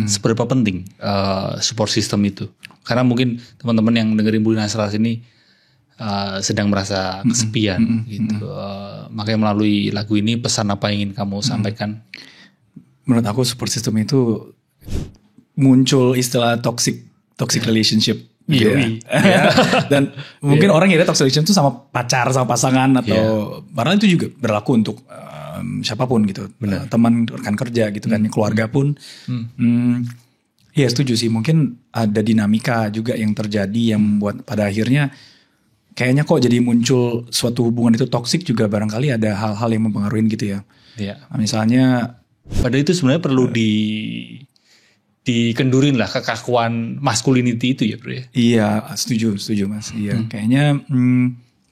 seberapa penting support system itu. Karena mungkin teman-teman yang dengerin Bulinan Selaras ini sedang merasa kesepian gitu. Makanya melalui lagu ini pesan apa yang ingin kamu sampaikan? Menurut aku support system itu muncul istilah toxic relationship. Gitu ya. Dan mungkin orang yang ada toxic relationship itu sama pacar, sama pasangan atau padahal itu juga berlaku untuk siapapun gitu. Teman, rekan kerja gitu kan, keluarga pun. Ya setuju sih, mungkin ada dinamika juga yang terjadi yang membuat pada akhirnya kayaknya kok jadi muncul suatu hubungan itu toksik juga barangkali ada hal-hal yang mempengaruhi gitu ya. Nah, misalnya padahal itu sebenarnya perlu dikendurin lah kekakuan masculinity itu ya bro ya. Iya setuju Mas. Iya kayaknya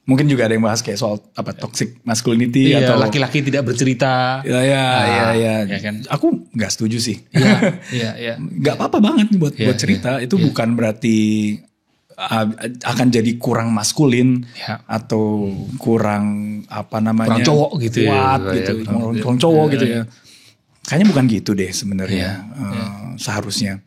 mungkin juga ada yang bahas kayak soal apa toxic masculinity atau laki-laki tidak bercerita. Iya kan? Aku nggak setuju sih. Iya. Nggak apa-apa banget buat cerita. Itu bukan berarti akan jadi kurang maskulin atau kurang apa namanya kurang cowok gitu kuat gitu, kurang cowok gitu ya. Kayaknya bukan gitu deh sebenarnya seharusnya.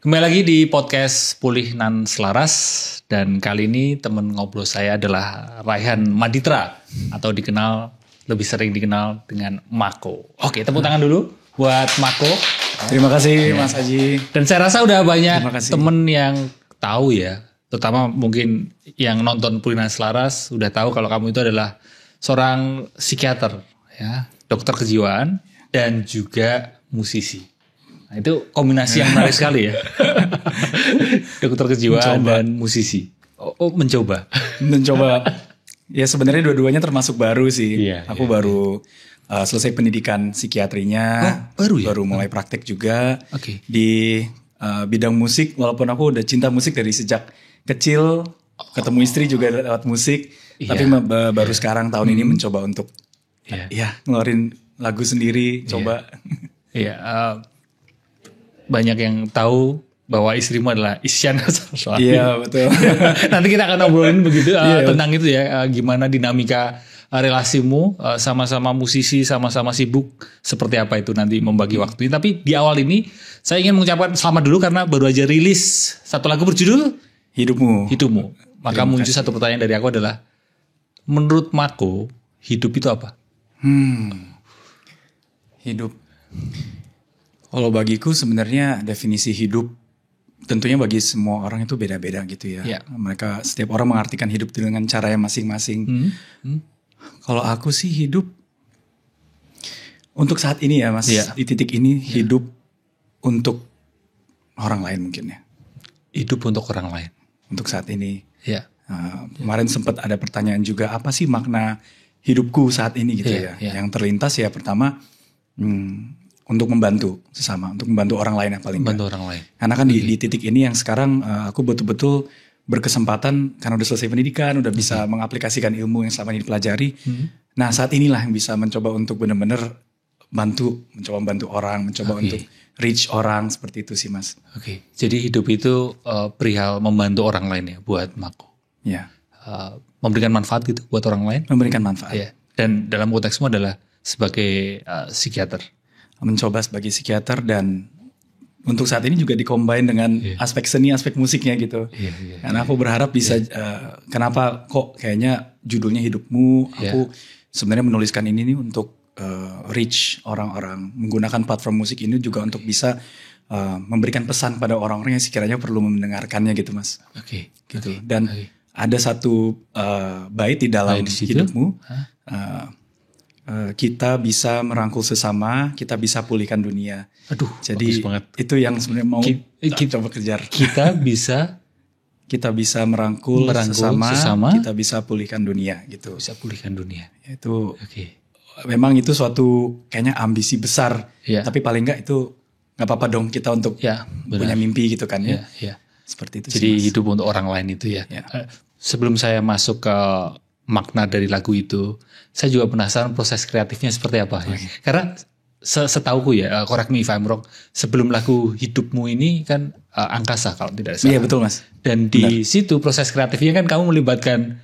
Kembali lagi di podcast Bulinan Selaras dan kali ini teman ngobrol saya adalah Raihan Maditra atau lebih sering dikenal dengan Mako. Oke, tepuk tangan dulu buat Mako. Terima kasih Mas Haji. Dan saya rasa udah banyak temen yang tahu ya, terutama mungkin yang nonton Bulinan Selaras udah tahu kalau kamu itu adalah seorang psikiater, ya, dokter kejiwaan dan juga musisi. Nah, itu kombinasi yang menarik sekali ya, dokter kejiwaan dan musisi. Mencoba. Ya sebenarnya dua-duanya termasuk baru sih. Aku baru selesai pendidikan psikiatrinya, baru mulai praktek juga di bidang musik. Walaupun aku udah cinta musik dari sejak kecil, ketemu istri juga lewat musik. Tapi baru sekarang tahun ini mencoba untuk ngeluarin lagu sendiri, coba. Banyak yang tahu bahwa istrimu adalah Isyana Saraswati. Iya betul. Nanti kita akan ngobrolin begitu tentang itu ya, gimana dinamika relasimu sama-sama musisi, sama-sama sibuk, seperti apa itu nanti membagi waktu. Tapi di awal ini saya ingin mengucapkan selamat dulu karena baru aja rilis satu lagu berjudul Hidupmu. Maka muncul satu pertanyaan dari aku adalah, menurut Mako, hidup itu apa? Hidup. Kalau bagiku sebenarnya definisi hidup tentunya bagi semua orang itu beda-beda gitu ya. Mereka setiap orang mengartikan hidup dengan cara yang masing-masing. Kalau aku sih hidup untuk saat ini ya Mas, di titik ini hidup untuk orang lain mungkin ya. Hidup untuk orang lain. Untuk saat ini. Kemarin sempat ada pertanyaan juga, apa sih makna hidupku saat ini gitu ya. Yang terlintas ya pertama untuk membantu sesama, untuk membantu orang lain ya paling membantu orang lain. Karena kan di titik ini yang sekarang aku betul-betul berkesempatan karena udah selesai pendidikan, udah bisa mengaplikasikan ilmu yang selama ini dipelajari. Nah saat inilah yang bisa mencoba untuk benar-benar mencoba membantu orang, mencoba untuk reach orang, seperti itu sih Mas. Jadi hidup itu perihal membantu orang lain ya buat Mako. Memberikan manfaat gitu buat orang lain. Memberikan manfaat. Dan dalam konteksmu adalah sebagai psikiater. Mencoba sebagai psikiater dan untuk saat ini juga dikombin dengan aspek seni, aspek musiknya gitu. Karena aku berharap bisa, kenapa kok kayaknya judulnya Hidupmu, aku sebenarnya menuliskan ini nih untuk reach orang-orang, menggunakan platform musik ini juga untuk bisa memberikan pesan pada orang-orang yang sekiranya perlu mendengarkannya gitu Mas. Gitu. Dan ada satu bait di dalam Hidupmu. Kita bisa merangkul sesama, kita bisa pulihkan dunia. Jadi itu yang sebenarnya mau kita coba kejar. Kita bisa merangkul sesama, kita bisa pulihkan dunia gitu. Bisa pulihkan dunia. Itu memang itu suatu kayaknya ambisi besar. Tapi paling enggak itu nggak apa-apa dong kita untuk punya mimpi gitu kan ya. Seperti itu. Jadi hidup untuk orang lain itu ya. Sebelum saya masuk ke makna dari lagu itu, saya juga penasaran proses kreatifnya seperti apa. Karena setauku ya, correct me if I'm wrong, sebelum lagu Hidupmu ini kan Angkasa kalau tidak salah. Iya betul Mas. Dan di situ proses kreatifnya kan kamu melibatkan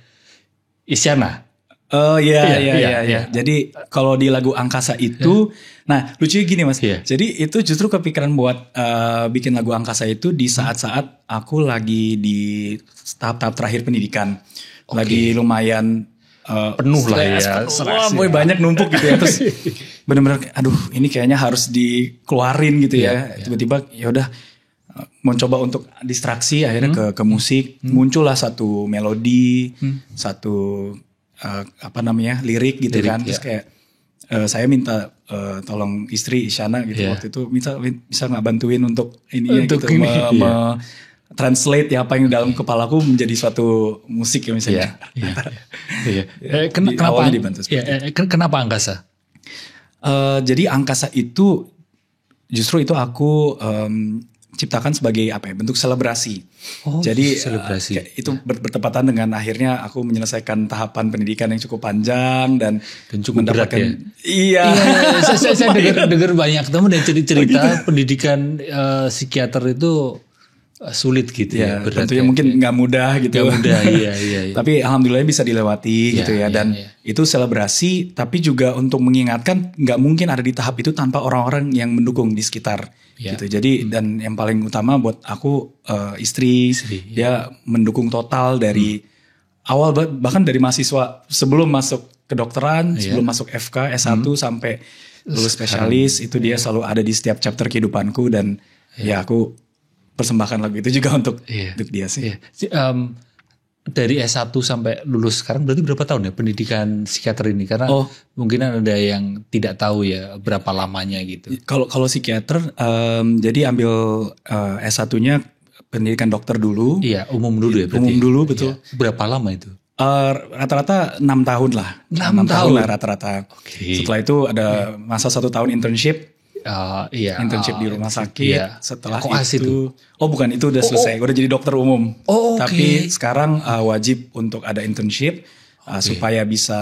Isyana. Oh iya. Jadi kalau di lagu Angkasa itu, nah lucunya gini Mas. Jadi itu justru kepikiran buat bikin lagu Angkasa itu di saat-saat aku lagi di tahap-tahap terakhir pendidikan, lagi lumayan penuh lah ya. Wah, banyak numpuk gitu ya. Terus benar-benar, aduh ini kayaknya harus dikeluarin gitu ya. Tiba-tiba ya udah mencoba untuk distraksi akhirnya ke musik. Muncullah satu melodi, satu lirik gitu kan. Terus kayak saya minta tolong istri Isyana gitu waktu itu bisa nggak bantuin untuk ini gitu translate ya apa yang dalam kepalaku menjadi suatu musik ya misalnya. Kenapa Angkasa? Jadi Angkasa itu justru itu aku ciptakan sebagai bentuk selebrasi. Jadi selebrasi. Itu bertepatan dengan akhirnya aku menyelesaikan tahapan pendidikan yang cukup panjang dan cukup berat ya. Iya. Saya dengar banyak teman dan cerita pendidikan psikiater itu sulit gitu ya. Tentunya mungkin nggak mudah gitu. Nggak mudah, iya. Tapi alhamdulillah bisa dilewati gitu ya. Dan itu selebrasi, tapi juga untuk mengingatkan nggak mungkin ada di tahap itu tanpa orang-orang yang mendukung di sekitar gitu. Jadi dan yang paling utama buat aku istri dia mendukung total dari awal, bahkan dari mahasiswa sebelum masuk kedokteran, sebelum masuk FK S1 sampai lulus spesialis itu dia selalu ada di setiap chapter kehidupanku dan ya aku persembahkan lagu itu juga untuk dia sih. Dari S1 sampai lulus sekarang berarti berapa tahun ya pendidikan psikiater ini? Karena mungkin ada yang tidak tahu ya berapa lamanya gitu. Kalau psikiater jadi ambil S1-nya pendidikan dokter dulu. Iya, umum dulu ya berarti. Umum dulu betul. Ya. Berapa lama itu? Rata-rata 6 tahun lah. 6 tahun lah rata-rata. Setelah itu ada masa 1 tahun internship. Internship di rumah sakit. Setelah itu bukan, itu udah selesai. Gue udah jadi dokter umum. Tapi sekarang wajib untuk ada internship supaya bisa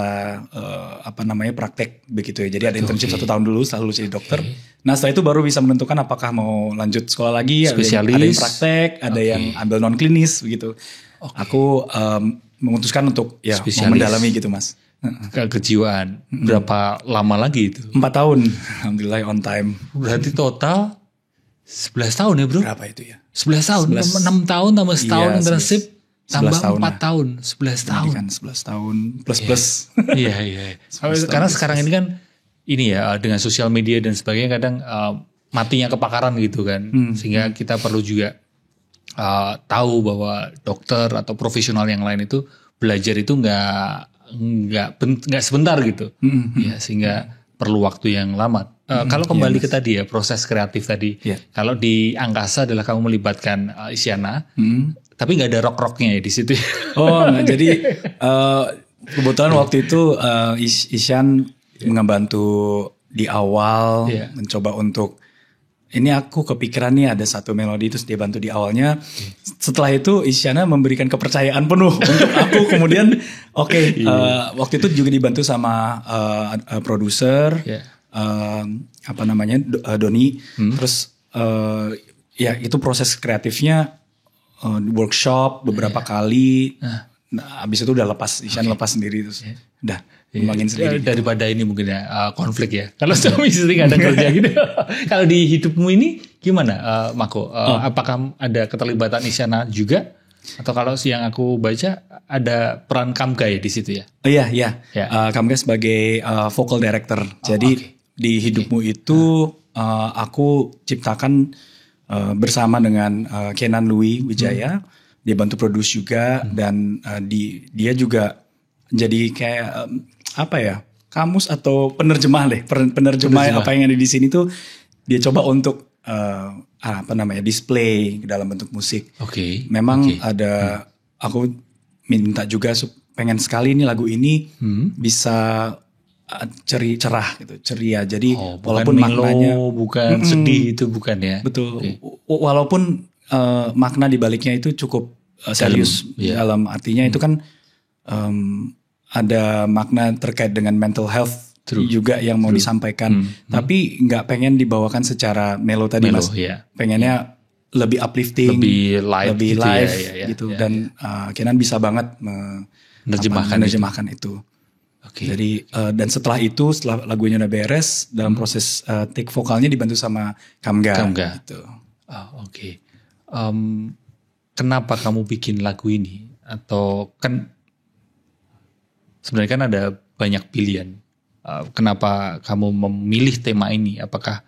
praktek begitu ya. Jadi ada internship 1 tahun dulu setelah lulus jadi dokter. Nah setelah itu baru bisa menentukan apakah mau lanjut sekolah lagi. Spesialis. Ada yang praktek, ada yang ambil non klinis begitu. Aku memutuskan untuk mau mendalami gitu Mas. Kejiwaan. Berapa lama lagi itu? 4 tahun. Alhamdulillah on time. Berarti total 11 tahun ya bro? Berapa itu ya? 11 tahun. 6 tahun tambah setahun internship. Tambah 4 tahun. 11 tahun. 11 tahun plus. Iya. Karena sekarang ini kan dengan sosial media dan sebagainya kadang matinya kepakaran gitu kan. Sehingga kita perlu juga tahu bahwa dokter atau profesional yang lain itu belajar itu nggak sebentar gitu, ya sehingga perlu waktu yang lama. Kalau kembali ke tadi ya proses kreatif tadi, kalau di Angkasa adalah kamu melibatkan Isyana, tapi nggak ada rock-rocknya ya di situ. Jadi kebetulan waktu itu Isyan mengebantu di awal, mencoba untuk ini aku kepikiran nih ada satu melodi terus dia bantu di awalnya. Setelah itu Isyana memberikan kepercayaan penuh untuk aku. Kemudian waktu itu juga dibantu sama produser Doni. Terus itu proses kreatifnya workshop beberapa kali. Nah, abis itu udah lepas Isyana lepas sendiri terus udah ngembangin sendiri. Daripada ini mungkin konflik ya. Kalau suami istri gak ada kerja gitu. Kalau di Hidupmu ini gimana Mako? Apakah ada keterlibatan Isyana juga? Atau kalau yang aku baca ada peran Kamga ya di situ ya? Iya. Kamga sebagai vocal director. Jadi di Hidupmu itu aku ciptakan bersama dengan Kenan Louis Wijaya. Dia bantu produce juga dan dia juga jadi kayak kamus atau penerjemah penerjemah apa yang ada di sini tuh dia coba untuk display dalam bentuk musik. Memang ada aku minta juga pengen sekali nih lagu ini bisa cerah gitu, ceria. Jadi walaupun maknanya bukan sedih itu bukan ya. Betul. Walaupun makna di baliknya itu cukup serius dalam artinya itu kan ada makna terkait dengan mental health juga yang mau disampaikan. Tapi nggak pengen dibawakan secara melo tadi Mas. Pengennya lebih uplifting, lebih live gitu. Dan Kenan bisa banget menerjemahkan itu. Jadi dan setelah lagunya udah beres, dalam proses take vokalnya dibantu sama Kamga. Gitu. Kenapa kamu bikin lagu ini? Atau kan sebenarnya kan ada banyak pilihan. Kenapa kamu memilih tema ini? Apakah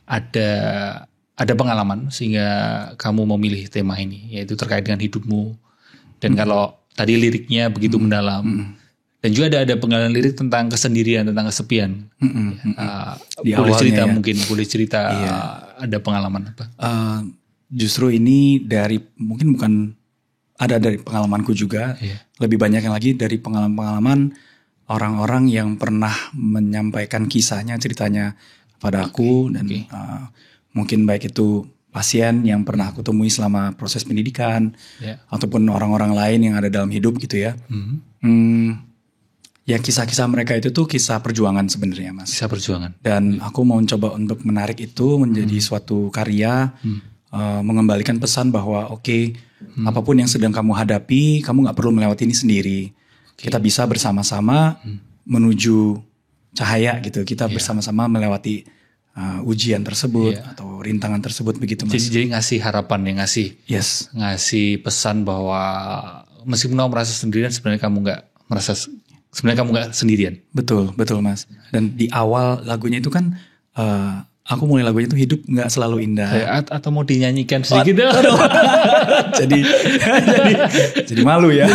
ada pengalaman sehingga kamu memilih tema ini, yaitu terkait dengan hidupmu? Dan kalau tadi liriknya begitu mendalam, dan juga ada pengalaman lirik tentang kesendirian, tentang kesepian. Boleh cerita boleh cerita ada pengalaman apa? Justru ini bukan dari pengalamanku juga, lebih banyak yang lagi dari pengalaman orang-orang yang pernah menyampaikan kisahnya, ceritanya pada aku, dan mungkin baik itu pasien yang pernah aku temui selama proses pendidikan, ataupun orang-orang lain yang ada dalam hidup gitu ya. Ya kisah-kisah mereka itu tuh kisah perjuangan sebenarnya Mas. Kisah perjuangan. Dan aku mau coba untuk menarik itu menjadi suatu karya, mengembalikan pesan bahwa apapun yang sedang kamu hadapi, kamu gak perlu melewati ini sendiri. Kita bisa bersama-sama menuju cahaya gitu. Kita bersama-sama melewati ujian tersebut atau rintangan tersebut begitu Mas. Jadi ngasih harapan ya, ngasih pesan bahwa meskipun kamu merasa sendirian, sebenarnya kamu gak sendirian. Betul Mas. Dan di awal lagunya itu kan aku mulai lagunya itu hidup gak selalu indah. Atau mau dinyanyikan sedikit? jadi malu ya.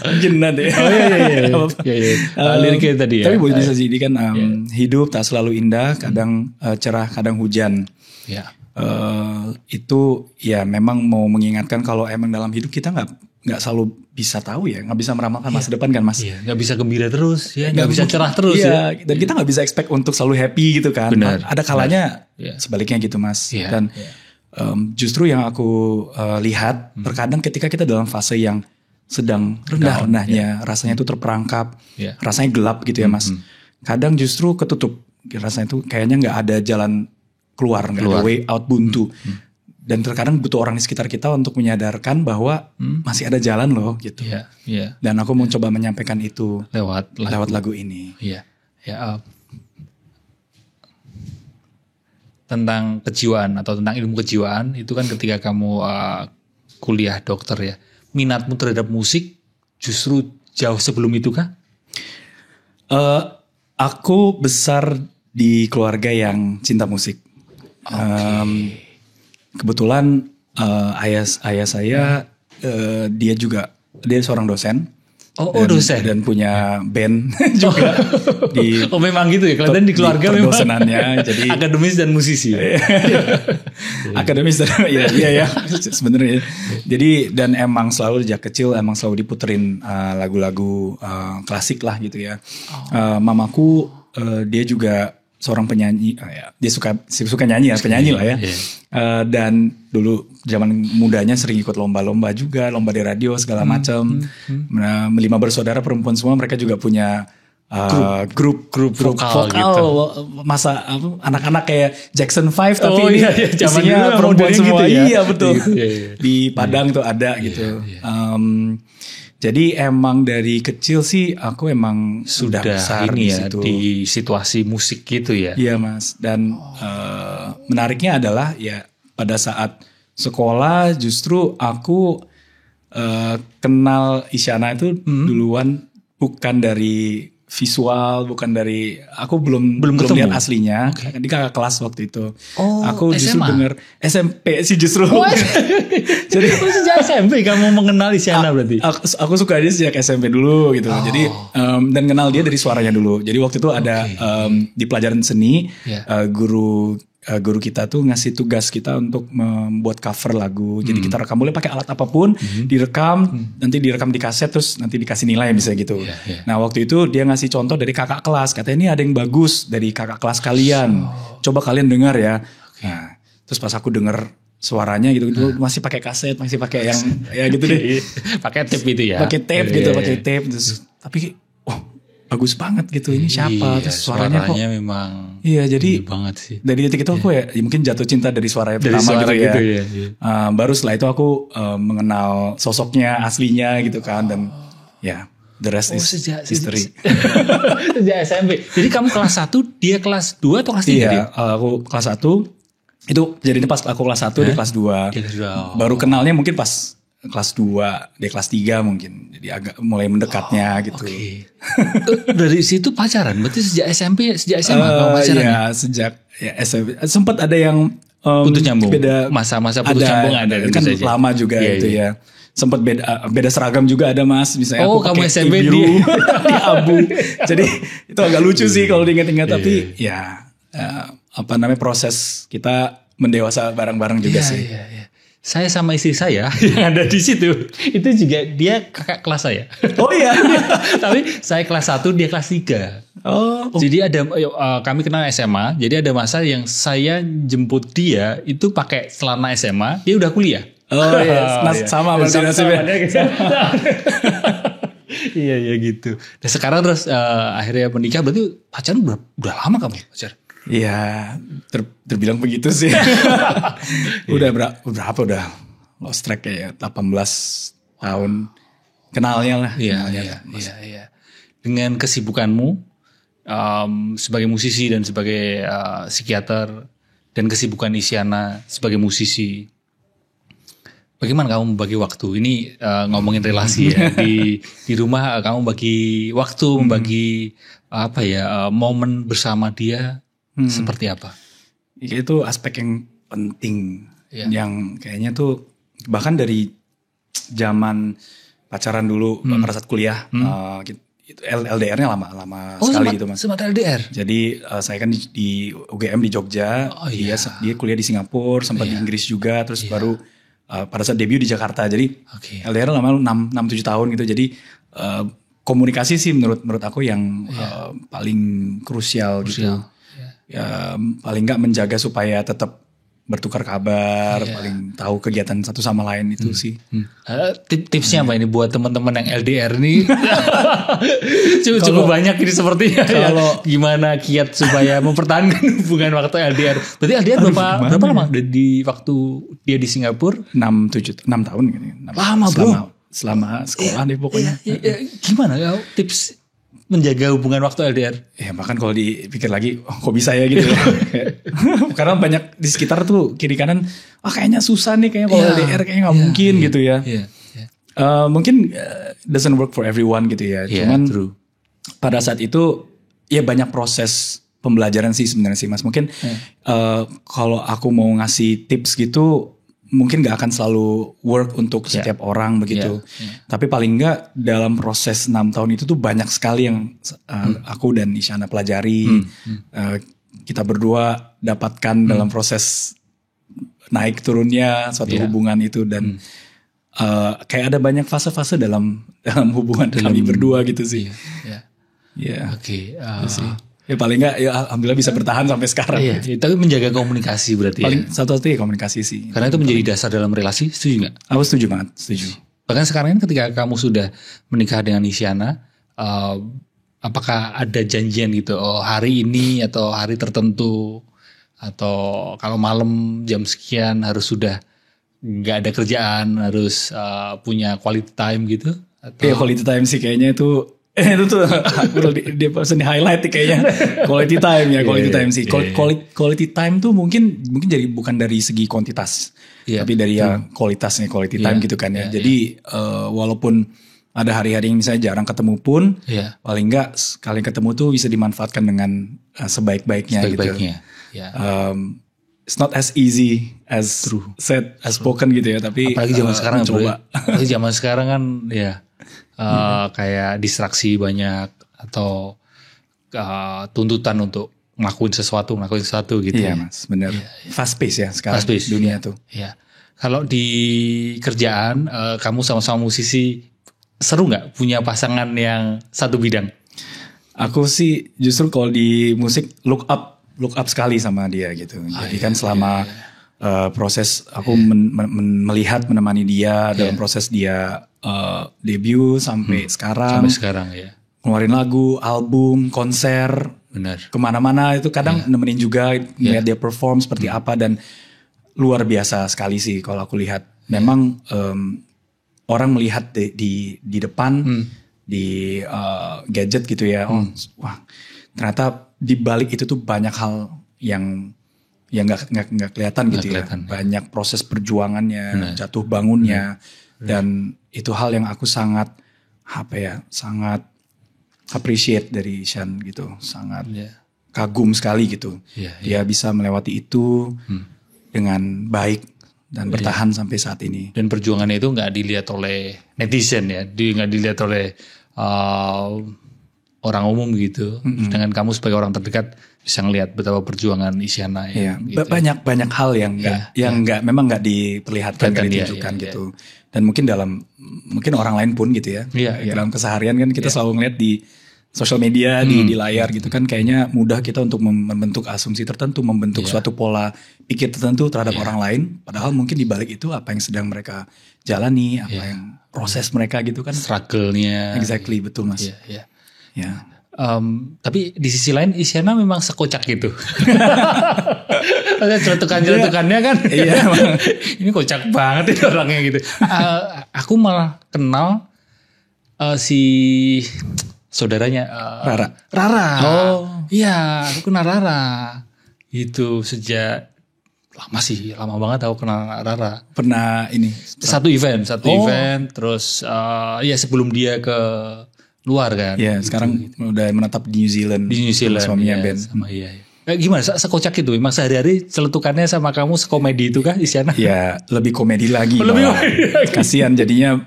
Mungkin nanti. Liriknya tadi ya. Tapi boleh bisa jadi kan hidup tak selalu indah, kadang cerah, kadang hujan. Itu ya memang mau mengingatkan kalau emang dalam hidup kita nggak selalu bisa tahu ya, nggak bisa meramalkan masa depan kan Mas. Nggak bisa gembira terus, nggak bisa cerah terus. Dan kita nggak bisa expect untuk selalu happy gitu kan. Benar, ada kalanya sebaliknya gitu Mas. Dan justru yang aku lihat terkadang ketika kita dalam fase yang sedang rendah-rendahnya, rasanya itu terperangkap, rasanya gelap gitu ya Mas. Kadang justru ketutup, rasanya itu kayaknya nggak ada jalan keluar, nggak ada way out, buntu. Dan terkadang butuh orang di sekitar kita untuk menyadarkan bahwa masih ada jalan loh gitu. Dan aku mau coba menyampaikan itu lewat lagu ini. Tentang kejiwaan atau tentang ilmu kejiwaan itu kan ketika kamu kuliah dokter ya. Minatmu terhadap musik justru jauh sebelum itu kah? Aku besar di keluarga yang cinta musik. Kebetulan ayah saya dia seorang dosen. Dosen dan punya band juga di. Memang gitu ya. Kelihatan di keluarga memang dosenannya. Jadi akademis dan musisi. Akademis dan ya sebenarnya. Jadi dan emang selalu sejak kecil emang selalu diputerin lagu-lagu klasik lah gitu ya. Mamaku dia juga seorang penyanyi, dia suka nyanyi ya, penyanyi lah ya. Dan dulu zaman mudanya sering ikut lomba-lomba juga, lomba di radio segala macam. 5 bersaudara perempuan semua, mereka juga punya grup vokal gitu. Masa anak-anak kayak Jackson 5 tapi ini isinya perempuan semua. Gitu ya? Iya betul. Di Padang tuh ada gitu. Jadi emang dari kecil sih aku emang sudah besar ini ya di situasi musik gitu ya. Iya Mas. Dan menariknya adalah ya pada saat sekolah justru aku kenal Isyana itu duluan bukan dari visual, bukan dari aku belum lihat aslinya. Di kakak kelas waktu itu. Aku justru dengar SMP sih justru. Jadi sejak SMP kamu mengenal Isyana berarti? Aku suka dia sejak SMP dulu gitu. Jadi dan kenal dia dari suaranya dulu. Jadi waktu itu ada di pelajaran seni guru kita tuh ngasih tugas kita untuk membuat cover lagu. Jadi kita rekam, boleh pakai alat apapun, direkam, nanti direkam di kaset, terus nanti dikasih nilai bisa gitu. Nah waktu itu dia ngasih contoh dari kakak kelas, katanya ini ada yang bagus dari kakak kelas kalian, coba kalian dengar ya. Nah, terus pas aku denger suaranya gitu, masih pakai kaset, masih pakai yang ya gitu deh. Pakai tape itu ya. Pakai tape gitu, pakai tape. Terus tapi bagus banget gitu, ini siapa, terus suaranya kok memang jadi banget sih. dari detik itu aku ya mungkin jatuh cinta dari suaranya pertama suara gitu ya. Baru setelah itu aku mengenal sosoknya aslinya gitu kan, dan the rest is history. Sejak SMP. Jadi kamu kelas 1, dia kelas 2 atau kelas 3? Iya, aku kelas 1 itu jadinya pas aku kelas 1 dia kelas 2. Baru kenalnya mungkin pas kelas 2, dia kelas 3 mungkin. Jadi agak mulai mendekatnya gitu. Dari situ pacaran? Berarti sejak SMP, sejak SMA kamu pacaran? Iya, sejak SMP. Sempat ada yang putus nyambung. Beda masa-masa putus nyambung ada kan saja. Lama juga itu ya. Sempat beda seragam juga ada Mas, misalnya aku kamu pakai SMP biru di abu. Jadi itu agak lucu sih kalau diingat-ingat, tapi proses kita mendewasa bareng-bareng juga sih. Saya sama istri saya yang ada di situ, itu juga dia kakak kelas saya. Oh iya. Tapi saya kelas 1, dia kelas 3. Jadi ada kami kenal SMA, jadi ada masa yang saya jemput dia itu pakai celana SMA, dia udah kuliah. Sama berarti nasibnya. Iya gitu. Dan sekarang terus akhirnya menikah, berarti pacaran udah lama kamu pacaran? Iya, terbilang begitu sih. Udah berapa udah lost track ya, 18 tahun kenalnya lah. Iya. Dengan kesibukanmu sebagai musisi dan sebagai psikiater, dan kesibukan Isyana sebagai musisi, bagaimana kamu membagi waktu? Ini ngomongin relasi ya. Di rumah kamu bagi waktu, membagi momen bersama dia seperti apa? Itu aspek yang penting, yang kayaknya tuh bahkan dari zaman pacaran dulu pada saat kuliah, itu LDR-nya lama sekali gitu Mas. Sempat LDR. Jadi saya kan di UGM di Jogja, dia kuliah di Singapura, sempat di Inggris juga, terus baru pada saat debut di Jakarta. Jadi LDR lama 6-7 tahun gitu. Jadi komunikasi sih menurut aku yang paling krusial gitu. Ya paling nggak menjaga supaya tetap bertukar kabar, paling tahu kegiatan satu sama lain itu sih. Tipsnya apa ini buat teman-teman yang LDR nih? cukup banyak ini sepertinya. Kalau gimana kiat supaya mempertahankan hubungan waktu LDR? Berarti LDR berapa lama? Di waktu dia di Singapura? 6 tahun gitu. Lama bro. Selama sekolah deh pokoknya. Gimana ya tips menjaga hubungan waktu LDR? Ya bahkan kalau dipikir lagi, kok bisa ya gitu. Karena banyak di sekitar tuh kiri kanan, kayaknya susah nih, kayaknya kalau LDR kayaknya gak mungkin gitu ya. Mungkin doesn't work for everyone gitu ya. Cuman pada saat itu ya banyak proses pembelajaran sih sebenarnya sih Mas. Mungkin kalau aku mau ngasih tips gitu, mungkin gak akan selalu work untuk setiap orang begitu. Tapi paling gak dalam proses 6 tahun itu tuh banyak sekali yang aku dan Isyana pelajari. Kita berdua dapatkan dalam proses naik turunnya suatu hubungan itu. Dan kayak ada banyak fase-fase dalam hubungan kami berdua gitu sih. Oke. Ya paling enggak ya alhamdulillah bisa bertahan sampai sekarang. Tapi menjaga komunikasi berarti paling satu-satunya komunikasi sih. Karena itu menjadi dasar dalam relasi, setuju gak? Aku setuju banget, setuju. Bahkan sekarang kan ketika kamu sudah menikah dengan Isyana, apakah ada janjian gitu, hari ini atau hari tertentu, atau kalau malam jam sekian harus sudah gak ada kerjaan, harus punya quality time gitu? Iya quality time sih kayaknya itu tuh dia pasti di highlight kayaknya quality time ya, quality time sih. Quality time tuh mungkin jadi bukan dari segi kuantitas, tapi dari kualitasnya quality time gitu kan ya. Jadi walaupun ada hari-hari yang misalnya jarang ketemu pun, paling enggak sekali ketemu tuh bisa dimanfaatkan dengan sebaik-baiknya gitu. It's not as easy as said, as spoken gitu ya, tapi apalagi zaman sekarang coba. Apalagi zaman sekarang kan kayak distraksi banyak atau tuntutan untuk ngelakuin sesuatu gitu. Iya Mas, benar. Fast pace ya sekarang dunia tuh. Iya. Kalau di kerjaan kamu sama-sama musisi, seru nggak punya pasangan yang satu bidang? Aku sih justru kalau di musik look up sekali sama dia gitu. Jadi kan selama proses aku melihat menemani dia dalam proses dia debut sampai sekarang. Sampai sekarang ya. ngeluarin lagu, album, konser, Benar. kemana-mana itu kadang nemenin juga ngeliat dia perform seperti apa, dan luar biasa sekali sih kalau aku lihat. Memang orang melihat di depan di gadget gitu ya, wah ternyata di balik itu tuh banyak hal yang nggak kelihatan gitu ya. Banyak proses perjuangannya, jatuh bangunnya, dan itu hal yang aku sangat sangat appreciate dari Sean gitu, sangat kagum sekali gitu. Dia bisa melewati itu dengan baik dan bertahan sampai saat ini. Dan perjuangannya itu nggak dilihat oleh netizen ya, nggak dilihat oleh orang umum gitu. Dengan kamu sebagai orang terdekat bisa ngelihat betapa perjuangan Isyana ya. Gitu. Banyak hal yang memang nggak diperlihatkan, nggak ditunjukkan gitu. Dan mungkin orang lain pun gitu ya. Dalam keseharian kan kita selalu ngeliat di sosial media, di layar gitu kan, kayaknya mudah kita untuk membentuk asumsi tertentu, membentuk suatu pola pikir tertentu terhadap orang lain. Padahal mungkin di balik itu apa yang sedang mereka jalani, apa yang proses mereka gitu kan. Struggle-nya. Exactly, betul Mas. Tapi di sisi lain Isyana memang sekocak gitu. Celutukannya kan. Ini kocak banget itu orangnya gitu. Aku malah kenal si saudaranya Rara. Oh iya, aku kenal Rara. Itu sejak lama banget aku kenal Rara. Pernah ini satu event terus sebelum dia ke luar kan. Iya, sekarang udah menetap di New Zealand. Suaminya Ben. Gimana sekocak itu? Emang sehari-hari celutukannya sama kamu sekomedi itu kah Isyana? Ya, lebih komedi lagi. Kasihan jadinya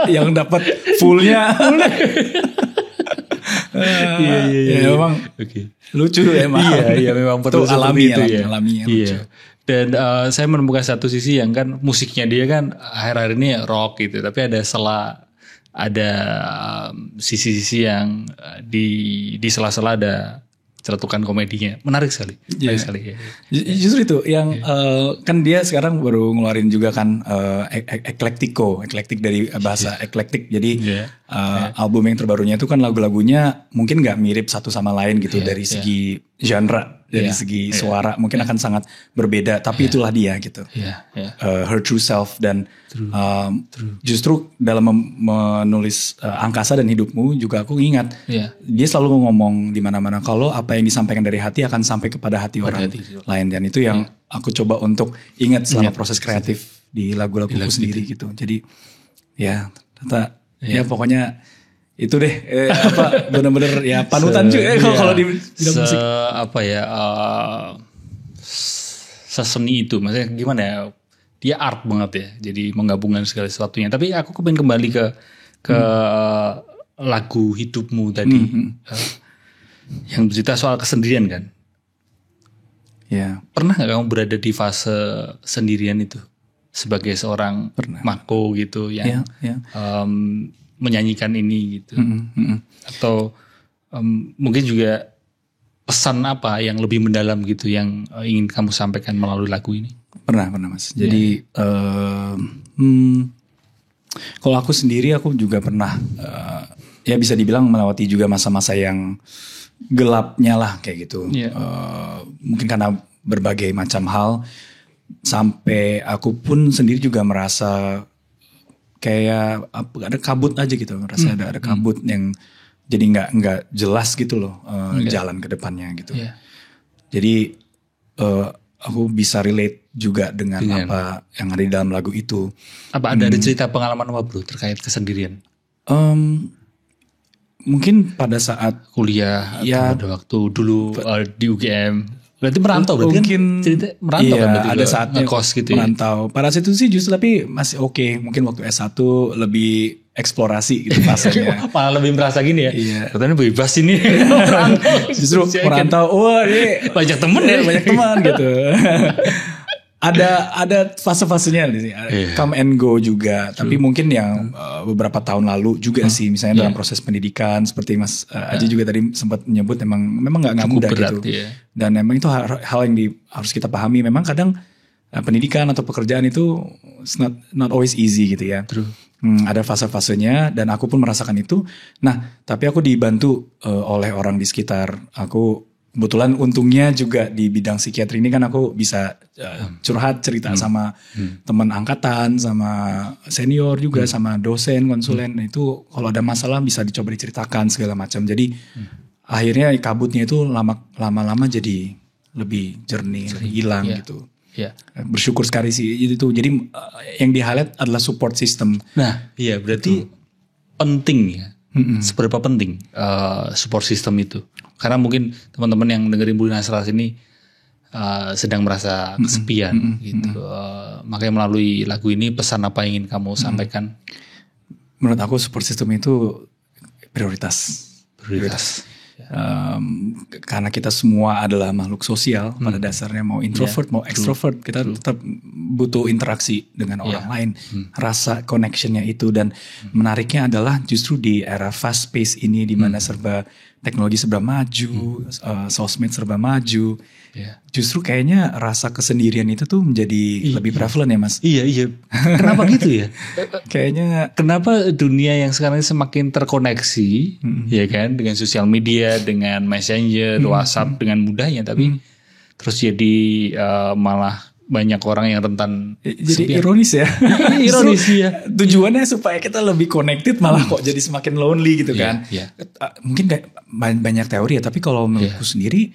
yang dapat fullnya. Memang lucu emang. Iya memang perlu alami itu ya. Alami lucu. Dan saya menemukan satu sisi yang kan musiknya dia kan akhir-akhir ini rock gitu, tapi ada sisi-sisi yang di sela-sela ada celutukan komedinya, menarik sekali. Justru itu yang kan dia sekarang baru ngeluarin juga kan eklektik dari bahasa eklektik. Jadi album yang terbarunya itu kan lagu-lagunya mungkin nggak mirip satu sama lain gitu dari segi genre, dari segi suara mungkin akan sangat berbeda. Tapi itulah dia gitu, her true self. Dan justru dalam menulis Angkasa dan Hidupmu juga aku ingat dia selalu ngomong di mana-mana kalau apa yang disampaikan dari hati akan sampai kepada hati orang lain. Dan itu yang aku coba untuk ingat selama proses kreatif di lagu-laguku sendiri gitu. Jadi pokoknya itu deh benar-benar panutan juga kalau di bidang musik. Seseni itu maksudnya gimana ya? Dia art banget ya. Jadi menggabungkan segala sesuatunya. Tapi aku pengen kembali ke lagu Hidupmu tadi. Yang bercerita soal kesendirian kan. Pernah gak kamu berada di fase sendirian itu? Sebagai seorang mako gitu yang menyanyikan ini gitu. Atau mungkin juga pesan apa yang lebih mendalam gitu yang ingin kamu sampaikan melalui lagu ini? Pernah Mas. Jadi kalau aku sendiri aku juga pernah bisa dibilang melewati juga masa-masa yang gelapnya lah kayak gitu. Mungkin karena berbagai macam hal, sampai aku pun sendiri juga merasa kayak ada kabut aja gitu. Merasa ada kabut yang jadi nggak jelas gitu loh jalan ke depannya gitu. Jadi aku bisa relate juga dengan apa yang ada di dalam lagu itu. Apa ada cerita pengalaman apa bro terkait kesendirian? Mungkin pada saat kuliah atau pada waktu dulu di UGM. Berarti merantau berarti mungkin, kan cerita merantau kan berarti ada saatnya ngekos gitu merantau. Pada saat itu sih justru tapi masih oke. Mungkin waktu S1 lebih eksplorasi gitu fasenya. Malah lebih merasa gini ya. Katanya bebas ini. Justru merantau. Wah ini banyak temen ya. Banyak teman gitu. Ada fase-fasenya di sini. Come and go juga. Tapi mungkin yang beberapa tahun lalu juga sih. Misalnya dalam proses pendidikan. Seperti Mas Aji juga tadi sempat menyebut. Memang gak mudah berat, gitu. Dan memang itu hal yang harus kita pahami. Memang kadang pendidikan atau pekerjaan itu it's not always easy gitu ya. Ada fase-fasenya dan aku pun merasakan itu. Nah, tapi aku dibantu oleh orang di sekitar. Aku kebetulan untungnya juga di bidang psikiatri ini kan aku bisa curhat cerita sama teman angkatan, sama senior juga, sama dosen, konsulen. Itu kalau ada masalah bisa dicoba diceritakan segala macam. Jadi akhirnya kabutnya itu lama-lama jadi lebih jernih, hilang gitu. Ya. Bersyukur sekali sih itu. Jadi yang di-highlight adalah support system. Nah, iya berarti penting ya. Seberapa penting support system itu? Karena mungkin teman-teman yang dengerin Pulihkan Selaras ini sedang merasa kesepian gitu. Makanya melalui lagu ini pesan apa yang ingin kamu sampaikan? Menurut aku support system itu prioritas. Karena kita semua adalah makhluk sosial pada dasarnya, mau introvert mau extrovert, kita tetap butuh interaksi dengan orang lain, rasa connectionnya itu. Dan menariknya adalah justru di era fast pace ini di mana serba teknologi serba maju, sosmed serba maju, justru kayaknya rasa kesendirian itu tuh menjadi lebih prevalent ya Mas. Iya. Kenapa gitu ya? Kayaknya kenapa dunia yang sekarang semakin terkoneksi, ya kan, dengan sosial media, dengan messenger, WhatsApp dengan mudahnya, tapi terus jadi malah banyak orang yang rentan. Jadi ironis ya. Ironis ya. Tujuannya supaya kita lebih connected malah kok jadi semakin lonely gitu kan. Mungkin banyak teori ya, tapi kalau menurutku sendiri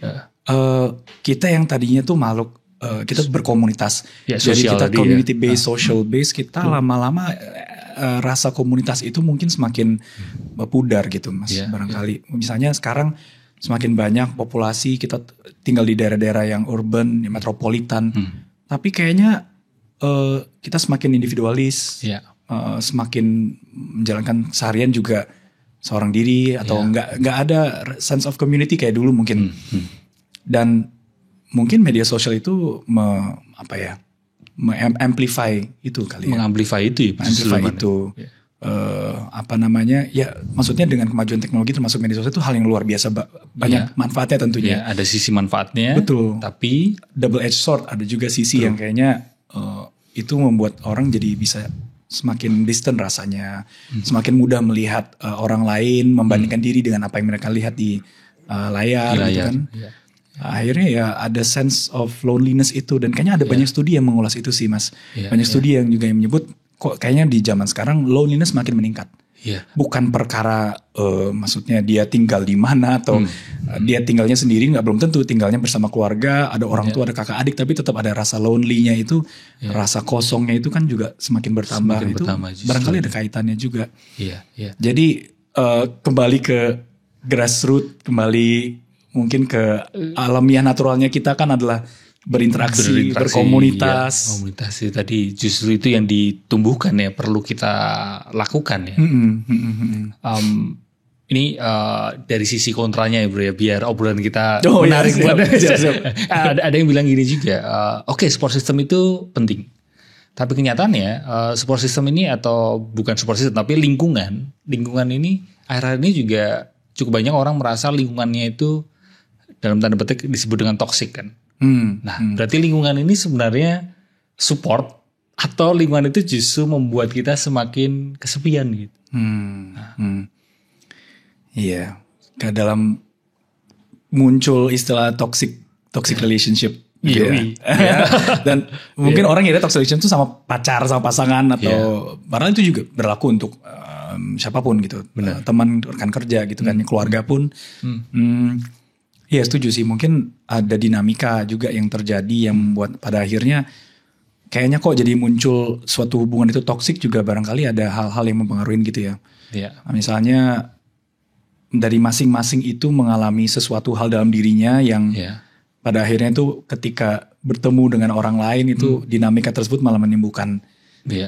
kita yang tadinya tuh makhluk kita berkomunitas. Jadi kita community based, social based, kita lama-lama rasa komunitas itu mungkin semakin pudar gitu Mas. Barangkali misalnya sekarang semakin banyak populasi, kita tinggal di daerah-daerah yang urban, metropolitan. Tapi kayaknya kita semakin individualis, semakin menjalankan seharian juga seorang diri, atau nggak ada sense of community kayak dulu mungkin. Dan mungkin media sosial itu amplify itu kali ya. Mengamplify itu ya. Amplify itu. Maksudnya dengan kemajuan teknologi termasuk media sosial itu hal yang luar biasa, banyak manfaatnya tentunya. Ada sisi manfaatnya. Betul. Tapi double edged sword, ada juga sisi yang kayaknya itu membuat orang jadi bisa semakin distant rasanya, semakin mudah melihat orang lain, membandingkan diri dengan apa yang mereka lihat di layar gitu kan. Akhirnya ya ada sense of loneliness itu, dan kayaknya ada banyak studi yang mengulas itu sih Mas. Banyak studi yang juga yang menyebut kok kayaknya di zaman sekarang loneliness makin meningkat. Bukan perkara maksudnya dia tinggal di mana atau dia tinggalnya sendiri, belum tentu tinggalnya bersama keluarga, ada orang tua, ada kakak adik, tapi tetap ada rasa lonely-nya itu, rasa kosongnya itu kan juga semakin bertambah. Barangkali ada kaitannya juga. Jadi kembali ke grassroots, kembali mungkin ke alamiah naturalnya kita kan adalah berinteraksi komunitas tadi justru itu yang ditumbuhkan ya, perlu kita lakukan ya. Ini dari sisi kontranya ya bro ya, biar obrolan kita menarik. Ada yang bilang gini juga, oke, support system itu penting, tapi kenyataannya support system ini, atau bukan support system tapi lingkungan ini akhir-akhir ini juga cukup banyak orang merasa lingkungannya itu dalam tanda petik disebut dengan toxic kan. Berarti lingkungan ini sebenarnya support, atau lingkungan itu justru membuat kita semakin kesepian gitu. Iya, ke dalam muncul istilah toxic relationship. Dan mungkin orang kira toxic relationship itu sama pacar, sama pasangan, atau padahal itu juga berlaku untuk siapapun gitu. Teman, rekan kerja gitu kan, keluarga pun. Iya, setuju sih. Mungkin ada dinamika juga yang terjadi yang membuat pada akhirnya kayaknya kok jadi muncul suatu hubungan itu toksik juga, barangkali ada hal-hal yang mempengaruhi gitu ya. Misalnya dari masing-masing itu mengalami sesuatu hal dalam dirinya yang pada akhirnya itu ketika bertemu dengan orang lain itu dinamika tersebut malah menimbulkan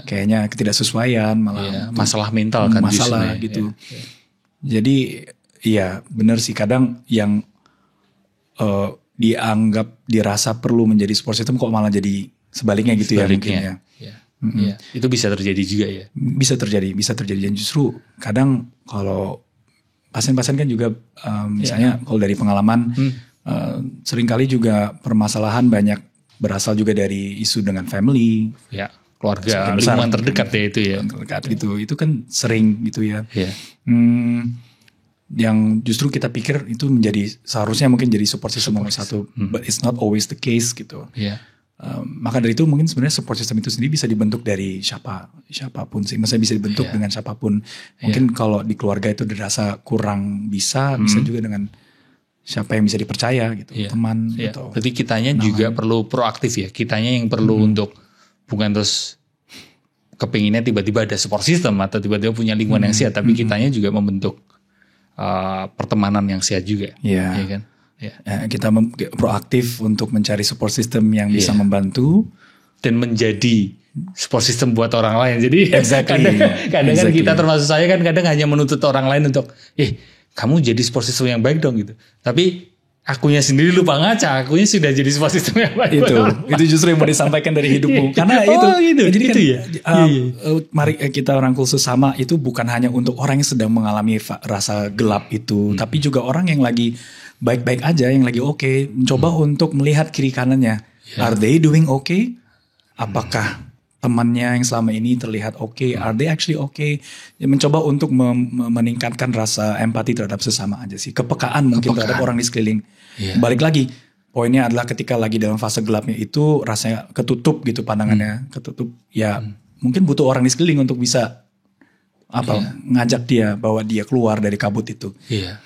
kayaknya ketidaksesuaian, malah masalah mental kan, masalah gitu. Jadi iya benar sih, kadang yang dianggap dirasa perlu menjadi support system kok malah jadi sebaliknya gitu ya mungkin ya. Itu bisa terjadi juga ya. Bisa terjadi dan justru kadang kalau pasien-pasien kan juga misalnya kalau dari pengalaman seringkali juga permasalahan banyak berasal juga dari isu dengan family, keluarga, lingkungan terdekat ya itu ya. Terdekat gitu, itu kan sering gitu ya. Iya. Yang justru kita pikir itu seharusnya mungkin jadi support system nomor satu, but it's not always the case gitu. Iya. Maka dari itu mungkin sebenarnya support system itu sendiri bisa dibentuk dari siapapun sih. Maksudnya bisa dibentuk dengan siapapun. Mungkin kalau di keluarga itu dirasa kurang bisa juga dengan siapa yang bisa dipercaya gitu, teman atau. Berarti kitanya juga perlu proaktif ya. Kitanya yang perlu untuk bukan terus kepinginnya tiba-tiba ada support system atau tiba-tiba punya lingkungan yang sehat, tapi kitanya juga membentuk pertemanan yang sehat juga. Iya. Ya kan? Ya. Kita proaktif untuk mencari support system yang bisa membantu dan menjadi support system buat orang lain. Jadi kadang kan kita termasuk saya kan kadang hanya menuntut orang lain untuk kamu jadi support system yang baik dong gitu. Tapi akunya sendiri lupa ngaca, akunya sudah jadi support system yang baik. Itu justru yang mau disampaikan dari hidupmu. Karena jadi kan mari kita rangkul sesama itu bukan hanya untuk orang yang sedang mengalami rasa gelap itu, tapi juga orang yang lagi baik-baik aja, yang lagi oke, mencoba untuk melihat kiri kanannya. Are they doing okay? Apakah temannya yang selama ini terlihat oke? Are they actually okay? Ya, mencoba untuk meningkatkan rasa empati terhadap sesama aja sih. Kepekaan mungkin terhadap orang di sekeliling. Balik lagi, poinnya adalah ketika lagi dalam fase gelapnya itu rasanya ketutup gitu pandangannya, ketutup. Ya mungkin butuh orang di sekeliling untuk bisa ngajak dia, bawa dia keluar dari kabut itu. Iya.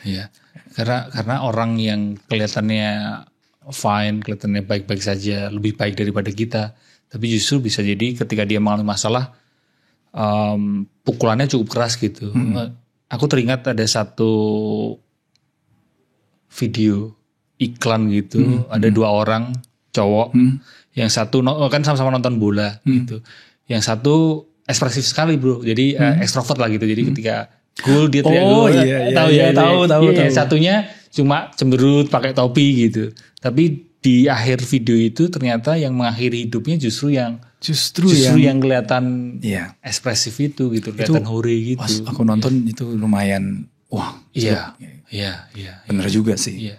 Karena orang yang kelihatannya fine, kelihatannya baik-baik saja, lebih baik daripada kita, tapi justru bisa jadi ketika dia mengalami masalah, pukulannya cukup keras gitu. Aku teringat ada satu video iklan gitu, ada dua orang cowok, yang satu kan sama-sama nonton bola gitu, yang satu ekspresif sekali bro, jadi ekstrovert lah gitu, jadi ketika gol dia teriak gol, tahu. Satunya cuma cemberut pakai topi gitu, tapi di akhir video itu ternyata yang mengakhiri hidupnya justru yang kelihatan ekspresif itu gitu, kelihatan hore gitu. Pas aku nonton itu lumayan, wah. Iya. Bener juga sih.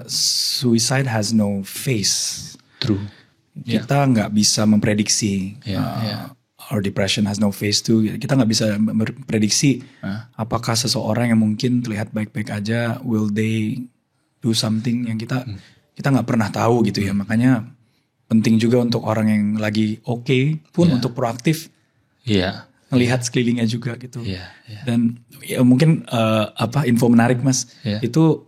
Suicide has no face. True. Kita nggak bisa memprediksi. Or depression has no face too. Kita nggak bisa memprediksi apakah seseorang yang mungkin terlihat baik-baik aja, will they do something yang kita nggak pernah tahu gitu ya. Makanya penting juga untuk orang yang lagi oke pun untuk proaktif. Melihat sekelilingnya juga gitu. Dan ya mungkin info menarik Mas. Itu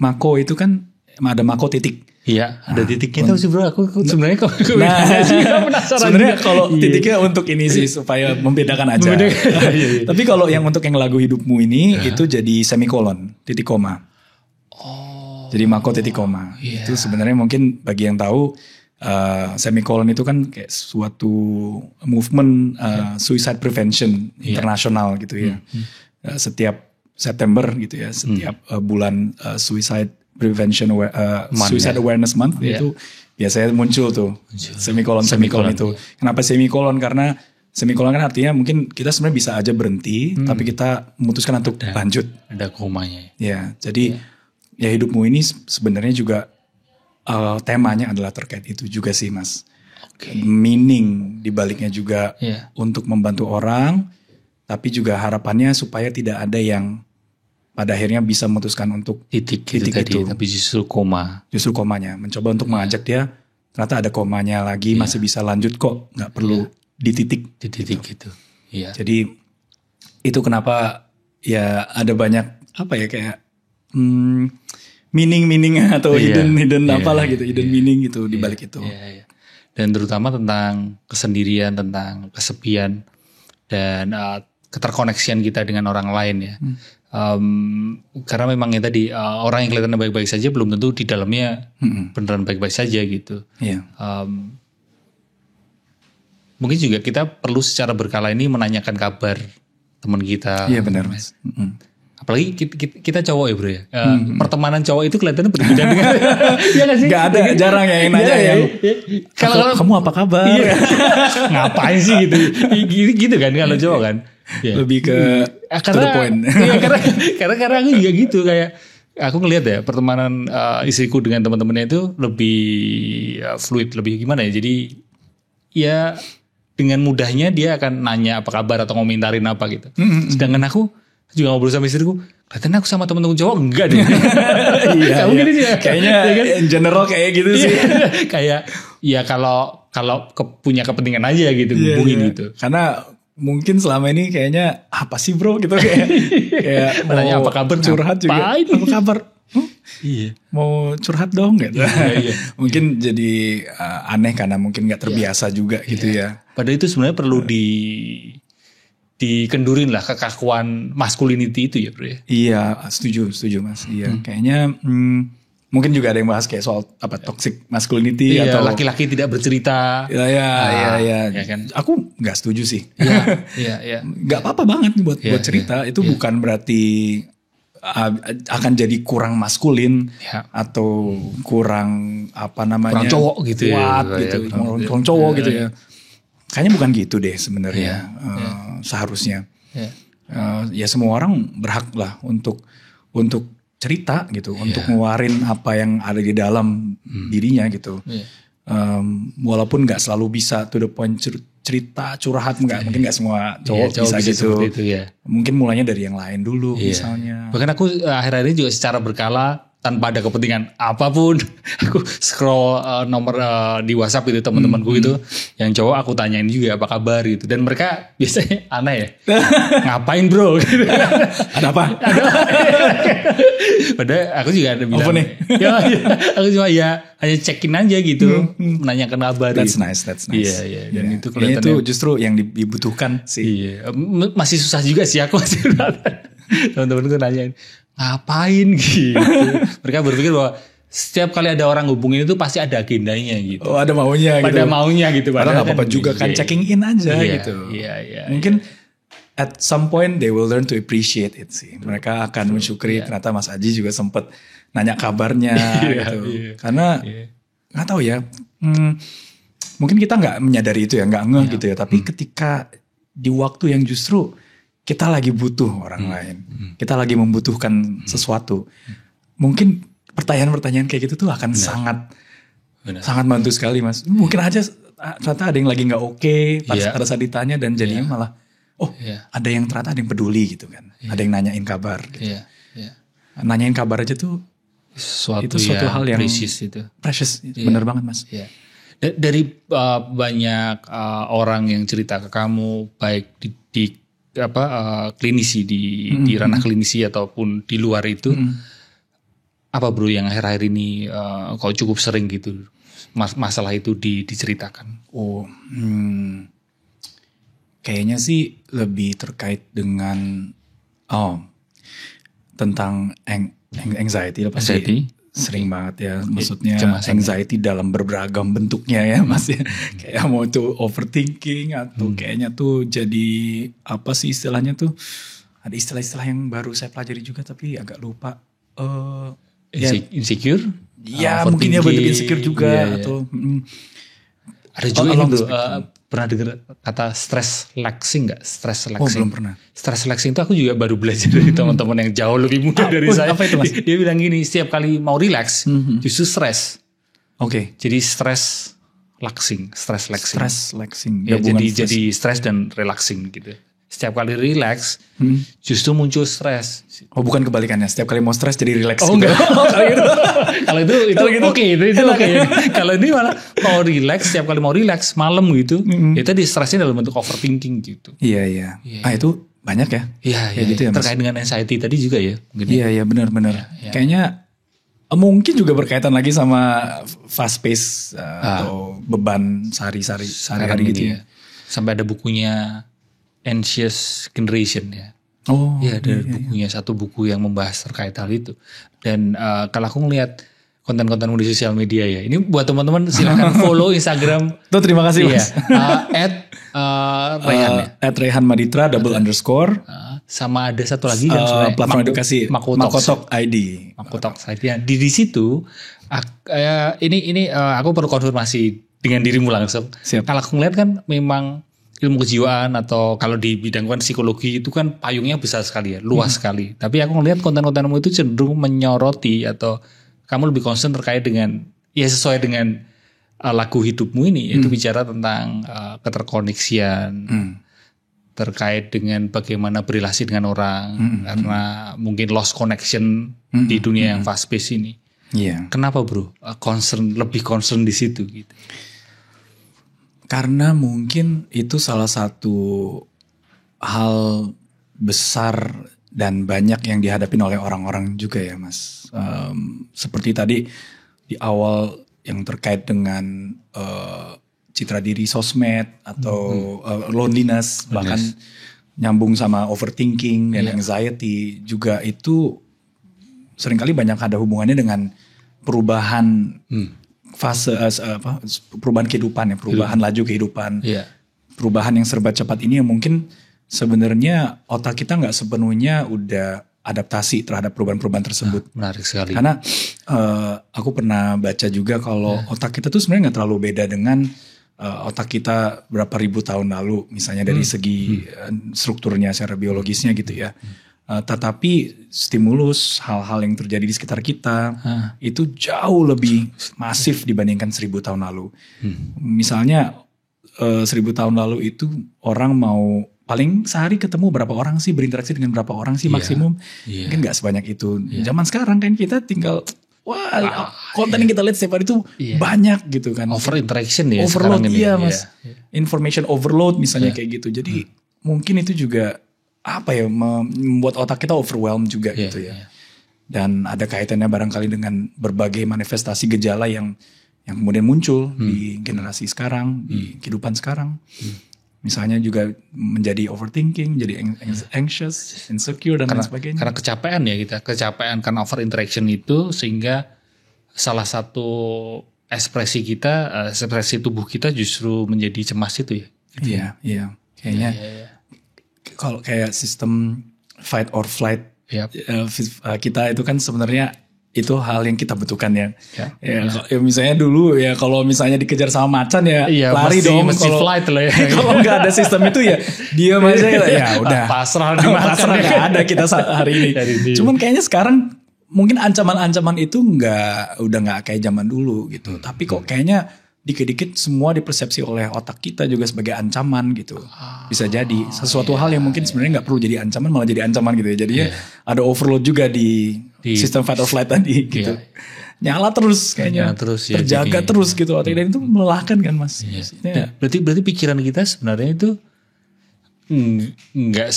Mako itu kan ada Mako titik. Iya, ada titiknya tahu sih bro. Aku sebenarnya penasaran. Sebenarnya kalau titiknya untuk ini sih supaya membedakan aja. Tapi kalau yang untuk yang lagu hidupmu ini itu jadi semikolon, titik koma. Jadi Mako titik koma. Itu sebenarnya mungkin bagi yang tahu semikolon itu kan kayak suatu movement suicide prevention internasional gitu ya. Setiap September gitu ya, setiap bulan suicide prevention suicide awareness month itu biasanya muncul tuh semikolon itu. Kenapa semikolon? Karena semikolon kan artinya mungkin kita sebenarnya bisa aja berhenti, tapi kita memutuskan untuk lanjut. Ada komanya. Ya, jadi ya hidupmu ini sebenarnya juga temanya adalah terkait itu juga sih Mas. Meaning di baliknya juga untuk membantu orang, tapi juga harapannya supaya tidak ada yang pada akhirnya bisa memutuskan untuk titik itu. Tapi justru koma. Justru komanya. Mencoba untuk mengajak dia, ternyata ada komanya lagi, masih bisa lanjut kok. Gak perlu di titik. Di titik gitu. Iya. Jadi itu kenapa ya ada banyak kayak meaning atau hidden apalah gitu. Hidden meaning gitu di balik itu. Iya. Dan terutama tentang kesendirian, tentang kesepian, dan keterkoneksian kita dengan orang lain ya. Karena memang ya tadi orang yang kelihatan baik-baik saja belum tentu di dalamnya beneran baik-baik saja gitu. Mungkin juga kita perlu secara berkala ini menanyakan kabar teman kita. Iya benar Mas. Apalagi kita cowok ya bro ya. Pertemanan cowok itu kelihatannya berbeda dengan ya gak sih? Gak ada, jarang yang nanya yang kalau kamu apa kabar? Ngapain sih gitu kan kalau cowok kan. Lebih ke to the point. Karena aku juga gitu kayak aku ngelihat ya pertemanan istriku dengan teman-temannya itu lebih fluid, lebih gimana ya. Jadi ya dengan mudahnya dia akan nanya apa kabar atau ngomentarin apa gitu. Sedangkan aku juga ngobrol sama istriku, katanya aku sama teman-teman cowok enggak deh. Iya, Mungkin sih kayaknya kan? In general kayak gitu sih. Kayak ya kalau punya kepentingan aja gitu, hubungin gitu. Karena mungkin selama ini kayaknya apa sih bro gitu kayak mau apa kabar, curhat juga. Apa kabar? Iya. Mau curhat dong gitu. Iya. Mungkin jadi aneh karena mungkin nggak terbiasa juga gitu ya. Padahal itu sebenarnya perlu dikendurin lah kekakuan masculinity itu ya bro ya. Iya, setuju Mas. Iya, kayaknya mungkin juga ada yang bahas kayak soal apa toxic masculinity atau laki-laki tidak bercerita. Iya. Ya kan? Aku nggak setuju sih. Iya. Nggak apa-apa banget buat cerita. Itu bukan berarti akan jadi kurang maskulin atau kurang apa namanya kurang cowok gitu kuat gitu, kurang cowok gitu ya. Kayaknya bukan gitu deh sebenarnya. Seharusnya. Ya semua orang berhak lah untuk cerita gitu, untuk ngeluarin apa yang ada di dalam dirinya gitu. Walaupun nggak selalu bisa to the point cerita curhat, mungkin nggak semua cowok bisa gitu. Itu, Mungkin mulainya dari yang lain dulu misalnya. Bahkan aku akhir-akhir ini juga secara berkala tanpa ada kepentingan apapun, aku scroll nomor di WhatsApp gitu teman-temanku itu, yang cowok aku tanyain juga apa kabar gitu, dan mereka biasanya aneh ya, ngapain bro? Gitu. Ada apa? Padahal aku juga ada bilang, apa nih? Aku cuma hanya check-in aja gitu, menanyakan kabar. That's gitu. nice. Iya. Dan itu kelihatannya itu justru yang dibutuhkan sih. Iya, masih susah juga sih aku masih teman-temanku nanyain ngapain gitu. Mereka berpikir bahwa setiap kali ada orang hubungin itu pasti ada agendanya gitu. Oh, ada maunya gitu. Ada maunya gitu. Padahal gak apa-apa juga kan checking in aja gitu. Iya. Mungkin at some point they will learn to appreciate it sih. Mereka akan mensyukuri ternyata Mas Aji juga sempat nanya kabarnya gitu. Karena gak tahu ya. Mungkin kita gak menyadari itu ya. Gak ngeh gitu ya. Tapi ketika di waktu yang justru kita lagi butuh orang lain. Kita lagi membutuhkan sesuatu. Mungkin pertanyaan-pertanyaan kayak gitu tuh akan sangat bantu sekali Mas. Mungkin aja ternyata ada yang lagi gak oke pada saat ditanya dan jadinya malah ada yang ternyata ada yang peduli gitu kan. Ada yang nanyain kabar gitu. Nanyain kabar aja tuh itu suatu hal yang precious. Bener banget Mas. Dari banyak orang yang cerita ke kamu, baik di klinisi di ranah klinisi ataupun di luar itu, apa bro yang akhir-akhir ini kok cukup sering gitu masalah itu diceritakan? Kayaknya sih lebih terkait dengan tentang anxiety lah pasti. Sering banget ya, maksudnya anxiety dalam beragam bentuknya ya Mas ya. Kayak mau tuh overthinking atau kayaknya tuh jadi apa sih istilahnya tuh, ada istilah-istilah yang baru saya pelajari juga tapi agak lupa. Insecure? Ya mungkin ya bentuk insecure juga atau ada juga ini bro, pernah dengar kata stress relaxing nggak? Stress relaxing. Belum pernah. Stress relaxing itu aku juga baru belajar dari teman-teman yang jauh lebih muda dari saya. Apa itu Mas? Dia bilang gini, setiap kali mau relax justru stres. Oke. Jadi stress relaxing. Ya, jadi stress dan relaxing gitu. Setiap kali relax justru muncul stres. Oh bukan kebalikannya, setiap kali mau stres jadi relax. Oh enggak. Kalau itu oke, itu oke. Kalau ini malah mau relax, setiap kali mau relax malam gitu, itu tadi stresnya dalam bentuk overthinking gitu. Iya. Itu banyak ya. Iya. Gitu ya, Mas. Terkait dengan anxiety tadi juga ya. Iya benar. Kayaknya mungkin juga berkaitan lagi sama fast pace atau beban sehari-hari gitu ya. Sampai ada bukunya Anxious Generation ya. Oh iya, ada bukunya, satu buku yang membahas terkait hal itu. Dan kalau aku ngelihat konten-kontenmu di sosial media ya, ini buat teman-teman silakan follow Instagram. Tuh terima kasih Mas. @Rehan ya. @rehan_maditra __ sama ada satu lagi kan platform edukasi Makotok ID. Makotok ID. Di situ ini aku perlu konfirmasi dengan dirimu langsung. Siap. Kalau aku ngeliat kan memang ilmu kejiwaan atau kalau di bidang kan psikologi itu kan payungnya besar sekali ya, luas sekali. Tapi aku ngelihat konten-kontenmu itu cenderung menyoroti atau kamu lebih concern terkait dengan ya sesuai dengan lagu hidupmu ini, itu bicara tentang keterkoneksian, terkait dengan bagaimana berrelasi dengan orang, karena mungkin lost connection di dunia yang fast pace ini. Iya. Kenapa bro? Lebih concern di situ gitu. Karena mungkin itu salah satu hal besar dan banyak yang dihadapin oleh orang-orang juga ya Mas. Seperti tadi di awal yang terkait dengan citra diri sosmed atau loneliness, bahkan nyambung sama overthinking dan anxiety juga, itu seringkali banyak ada hubungannya dengan perubahan fase perubahan kehidupan ya, perubahan laju kehidupan, perubahan yang serba cepat ini yang mungkin sebenarnya otak kita nggak sepenuhnya udah adaptasi terhadap perubahan-perubahan tersebut. Menarik sekali. Karena aku pernah baca juga kalau otak kita tuh sebenarnya nggak terlalu beda dengan otak kita berapa ribu tahun lalu, misalnya dari segi strukturnya secara biologisnya gitu ya. Tetapi stimulus hal-hal yang terjadi di sekitar kita itu jauh lebih masif dibandingkan 1000 tahun lalu. Misalnya 1000 tahun lalu itu orang mau paling sehari ketemu berapa orang sih, berinteraksi dengan berapa orang sih maksimum. Kan gak sebanyak itu. Zaman sekarang kan kita tinggal konten yang kita lihat setiap hari itu banyak gitu kan. Over interaction ya. Overload sekarang ini. Iya mas. Information overload misalnya kayak gitu. Jadi mungkin itu juga membuat otak kita overwhelmed juga gitu ya. Dan ada kaitannya barangkali dengan berbagai manifestasi gejala yang kemudian muncul di generasi sekarang, di kehidupan sekarang. Misalnya juga menjadi overthinking, jadi anxious, insecure dan lain sebagainya. Karena kecapean ya kita, kecapean karena over interaction itu, sehingga salah satu ekspresi kita, ekspresi tubuh kita justru menjadi cemas itu ya. Gitu. Iya. Kayaknya kalau kayak sistem fight or flight kita itu kan sebenarnya itu hal yang kita butuhkan ya. Ya misalnya dulu ya kalau misalnya dikejar sama macan ya lari dong. Mesti flight lah ya. Kalau nggak ada sistem itu ya diam aja ya udah. Pasrah nggak ada kita hari ini. Cuman kayaknya sekarang mungkin ancaman-ancaman itu udah nggak kayak zaman dulu gitu. Tapi kok kayaknya dikit-dikit semua dipersepsi oleh otak kita juga sebagai ancaman gitu. Bisa jadi sesuatu hal yang mungkin sebenarnya nggak perlu jadi ancaman malah jadi ancaman gitu ya. Jadinya ada overload juga di sistem fight or flight tadi gitu. Nyala terus kayaknya. Terjaga terus gitu. Dan itu melelahkan kan mas. Berarti pikiran kita sebenarnya itu nggak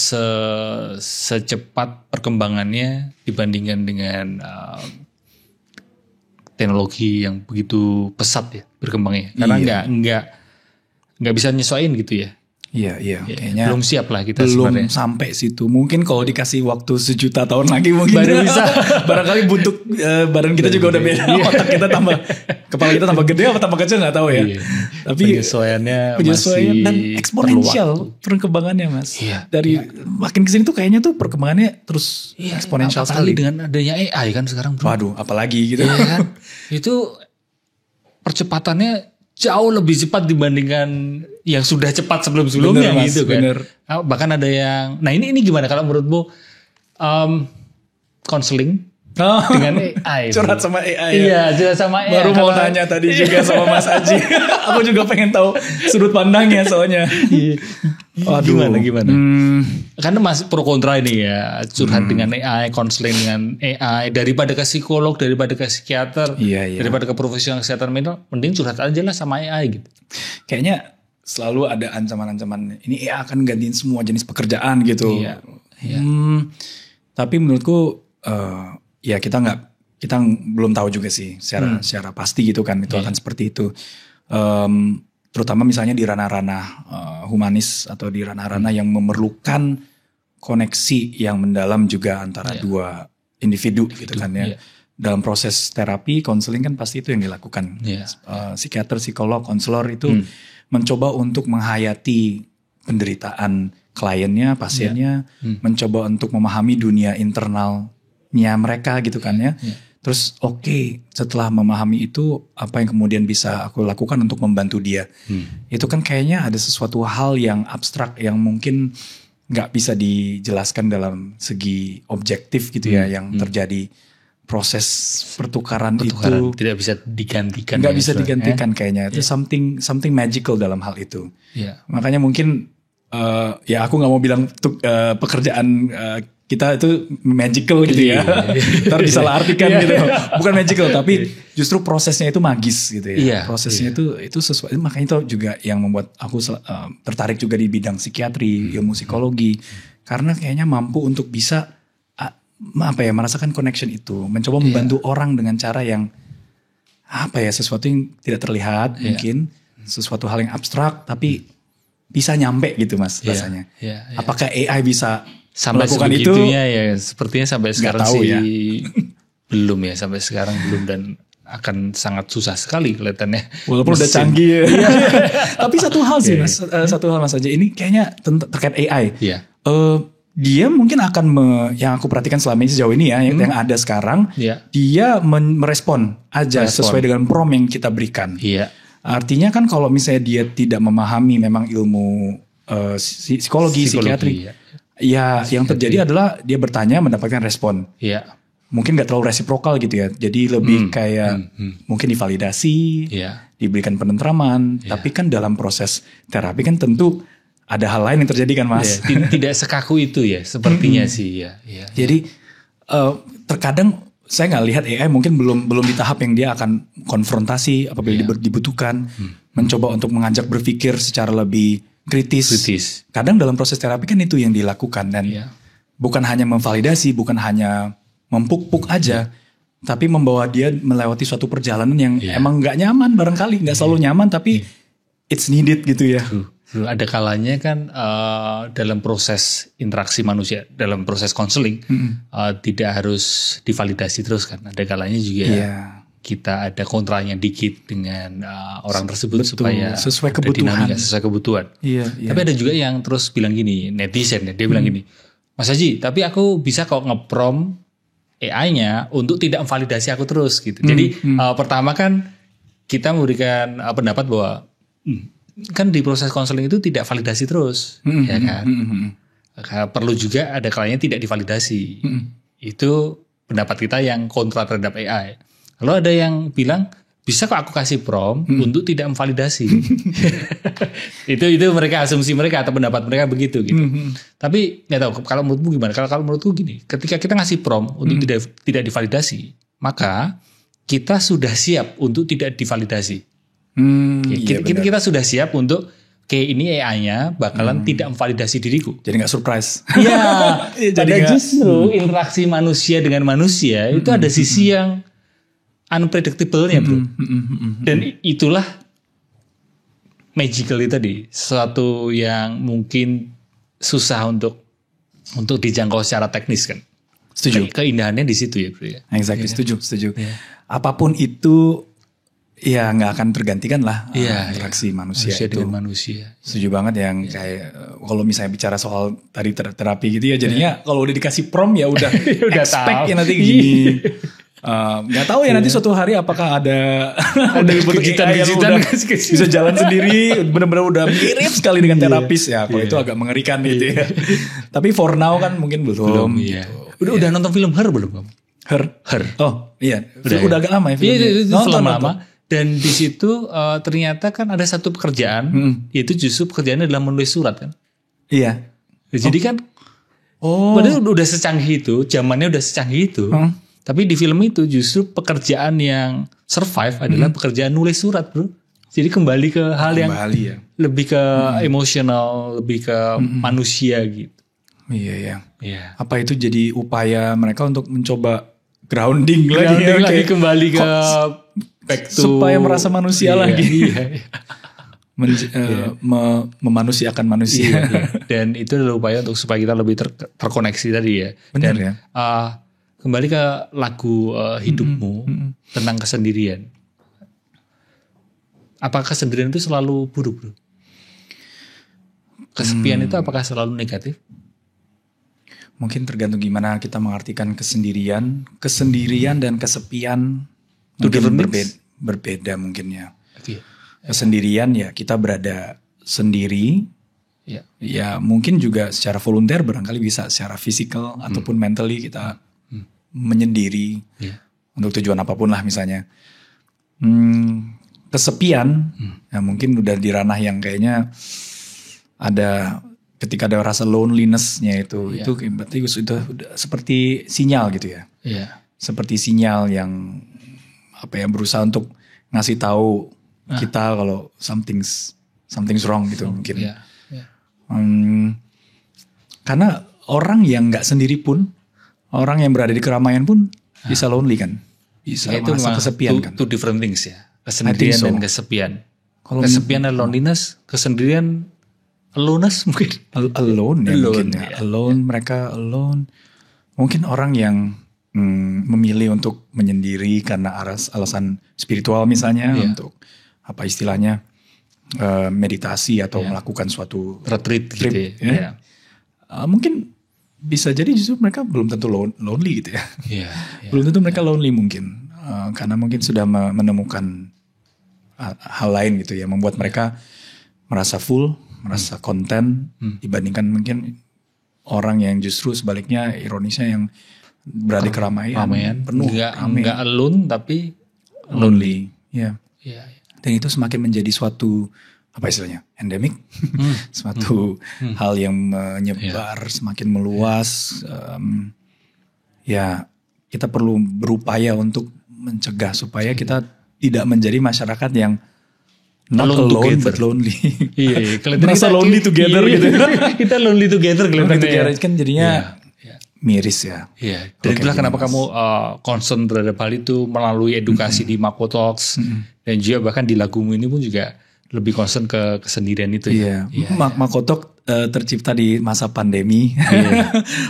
secepat perkembangannya dibandingkan dengan teknologi yang begitu pesat ya berkembangnya, karena nggak bisa nyesuaiin gitu ya. Iya, kayaknya belum siap lah kita belum sebenarnya. Sampai situ. Mungkin kalau dikasih waktu 1.000.000 tahun lagi mungkin baru bisa. Barangkali bentuk badan kita juga udah beda. Otak kita kepala kita tambah gede apa tambah kecil nggak tahu ya. Tapi penyesuaiannya dan eksponensial perkembangannya mas. Dari makin kesini tuh kayaknya tuh perkembangannya terus eksponensial sekali. Dengan adanya AI kan sekarang. Waduh, apalagi gitu kan. Itu percepatannya jauh lebih cepat dibandingkan yang sudah cepat sebelum-sebelumnya gitu kan. Bener. Bahkan ada yang, nah ini gimana kalau menurutmu counseling dengan AI? Curhat sama AI. Iya, curhat sama AI. Baru mau tanya tadi juga sama Mas Aji. Aku juga pengen tahu sudut pandangnya soalnya. Gimana? Karena masih pro kontra ini ya, curhat dengan AI, counseling dengan AI, daripada ke psikolog, daripada ke psikiater, daripada ke profesional kesehatan mental, mending curhat aja lah sama AI gitu. Kayaknya selalu ada ancaman-ancaman ini AI akan gantiin semua jenis pekerjaan gitu. Tapi menurutku ya kita belum tahu juga sih secara pasti gitu kan itu akan seperti itu. Terutama misalnya di ranah-ranah humanis atau di ranah-ranah yang memerlukan koneksi yang mendalam juga antara dua individu gitu kan ya. Dalam proses terapi, konseling kan pasti itu yang dilakukan. Psikiater, psikolog, konselor itu mencoba untuk menghayati penderitaan kliennya, pasiennya, mencoba untuk memahami dunia internalnya mereka gitu kan ya. Terus setelah memahami itu apa yang kemudian bisa aku lakukan untuk membantu dia. Itu kan kayaknya ada sesuatu hal yang abstrak yang mungkin gak bisa dijelaskan dalam segi objektif gitu ya yang terjadi. Proses pertukaran itu tidak bisa digantikan. Nggak bisa digantikan kayaknya. Itu something magical dalam hal itu. Makanya mungkin ya aku nggak mau bilang pekerjaan kita itu magical gitu ya. Ntar disalah artikan gitu. Bukan magical tapi justru prosesnya itu magis gitu ya. Prosesnya itu sesuatu. Makanya itu juga yang membuat aku tertarik juga di bidang psikiatri, ilmu psikologi. Karena kayaknya mampu untuk bisa merasakan connection itu, mencoba membantu orang dengan cara yang sesuatu yang tidak terlihat mungkin, sesuatu hal yang abstrak tapi bisa nyampe gitu Mas rasanya. Apakah AI bisa sampai melakukan itu? Ya, sepertinya sampai sekarang sih belum ya, sampai sekarang belum dan akan sangat susah sekali kelihatannya. Walaupun udah canggih. Tapi satu hal sih Mas, satu hal Mas aja ini kayaknya terkait AI. Dia mungkin akan yang aku perhatikan selama ini sejauh ini ya yang ada sekarang dia merespon aja sesuai dengan prompt yang kita berikan. Artinya kan kalau misalnya dia tidak memahami memang ilmu psikologi, psikiatri, yang terjadi adalah dia bertanya mendapatkan respon. Mungkin gak terlalu resiprokal gitu ya. Jadi lebih kayak mungkin divalidasi, diberikan penentraman. Tapi kan dalam proses terapi kan tentu ada hal lain yang terjadi kan Mas. Tidak sekaku itu ya sepertinya sih ya. Jadi terkadang saya nggak lihat AI mungkin belum di tahap yang dia akan konfrontasi apabila dibutuhkan. Mencoba untuk mengajak berpikir secara lebih kritis. Kadang dalam proses terapi kan itu yang dilakukan. Dan bukan hanya memvalidasi, bukan hanya mempuk-puk aja. Tapi membawa dia melewati suatu perjalanan yang emang nggak nyaman barangkali. Nggak selalu nyaman tapi it's needed gitu ya. Ada kalanya kan dalam proses interaksi manusia, dalam proses konseling tidak harus divalidasi terus kan. Ada kalanya juga kita ada kontranya dikit dengan orang tersebut. Betul, supaya sesuai kebutuhan. Sesuai kebutuhan. Tapi ada juga yang terus bilang gini, netizen ya, dia bilang gini, Mas Haji, tapi aku bisa kok nge-prompt AI-nya untuk tidak memvalidasi aku terus gitu. Jadi pertama kan kita memberikan pendapat bahwa kan di proses konseling itu tidak validasi terus, ya kan? Perlu juga ada kalanya tidak divalidasi. Itu pendapat kita yang kontra terhadap AI. Lalu ada yang bilang bisa kok aku kasih prompt untuk tidak memvalidasi. itu mereka asumsi mereka atau pendapat mereka begitu gitu. Tapi nggak tahu kalau menurutmu gimana? Kalau menurutku gini, ketika kita ngasih prompt untuk tidak divalidasi, maka kita sudah siap untuk tidak divalidasi. Kita sudah siap untuk ini AI-nya bakalan tidak memvalidasi diriku. Jadi gak surprise. Iya. Jadi justru interaksi manusia dengan manusia itu ada sisi yang unpredictable-nya bro. Dan itulah magical itu tadi. Sesuatu yang mungkin susah untuk dijangkau secara teknis kan. Setuju. Keindahannya di situ ya bro ya. Exactly, setuju. Apapun itu ya nggak akan tergantikan lah interaksi manusia itu. Dengan manusia. Setuju banget yang kayak kalau misalnya bicara soal tadi terapi gitu ya jadinya kalau udah dikasih prompt ya udah expect ya nanti gini. Nggak tahu ya nanti suatu hari apakah ada kejutan bisa jalan sendiri benar-benar udah mirip sekali dengan terapis ya. Kalau itu agak mengerikan gitu ya. Tapi for now kan mungkin belum. Gitu. Udah nonton film Her belum kamu? Her. Oh iya. Udah agak lama ya filmnya. Iya, itu film lama. Dan di situ ternyata kan ada satu pekerjaan, yaitu justru pekerjaannya adalah menulis surat kan. Iya. Jadi kan, padahal udah secanggih itu, zamannya udah secanggih itu. Tapi di film itu justru pekerjaan yang survive adalah pekerjaan nulis surat bro. Jadi kembali ke hal yang lebih ke emosional, lebih ke manusia gitu. Iya. Apa itu jadi upaya mereka untuk mencoba grounding lagi kembali ke back to supaya merasa manusia lagi. Memanusiakan manusia. Dan itu adalah upaya untuk supaya kita lebih terkoneksi tadi ya. Benar dan, ya. Kembali ke lagu hidupmu tentang kesendirian. Apakah kesendirian itu selalu buruk bro? Kesepian itu apakah selalu negatif? mungkin tergantung gimana kita mengartikan kesendirian dan kesepian mungkin berbeda mungkin ya. Kesendirian ya kita berada sendiri. Ya mungkin juga secara volunteer barangkali bisa secara fisikal ataupun mentally kita menyendiri untuk tujuan apapun lah misalnya. Kesepian ya mungkin udah di ranah yang kayaknya ada ketika ada rasa loneliness-nya itu berarti sudah seperti sinyal gitu ya. Seperti sinyal yang berusaha untuk ngasih tahu kita kalau something's wrong gitu mungkin. Karena orang yang nggak sendiri pun, orang yang berada di keramaian pun bisa lonely kan, bisa merasa kesepian kan. Two different things ya, kesendirian dan kesepian. Kalau kesepian dan loneliness, kesendirian aloneness mungkin. Alone mungkin ya. Mereka alone. Mungkin orang yang memilih untuk menyendiri karena alasan spiritual misalnya untuk apa istilahnya? Meditasi atau melakukan suatu retreat trip, gitu ya. Mungkin bisa jadi justru mereka belum tentu lonely gitu ya. Belum tentu mereka lonely mungkin karena mungkin sudah menemukan hal lain gitu ya, membuat mereka merasa full, merasa konten dibandingkan mungkin orang yang justru sebaliknya ironisnya yang berada di keramaian penuh, nggak alone tapi lonely. Dan itu semakin menjadi suatu apa istilahnya endemik, suatu hal yang menyebar semakin meluas. Ya kita perlu berupaya untuk mencegah supaya kita tidak menjadi masyarakat yang not alone but lonely. Merasa lonely together gitu. Kita lonely together kelihatannya. Kan jadinya miris ya. Dan itulah kenapa kamu concern terhadap hal itu melalui edukasi di Mako Talks dan juga bahkan di lagumu ini pun juga lebih concern ke kesendirian itu. Mako Talk tercipta di masa pandemi.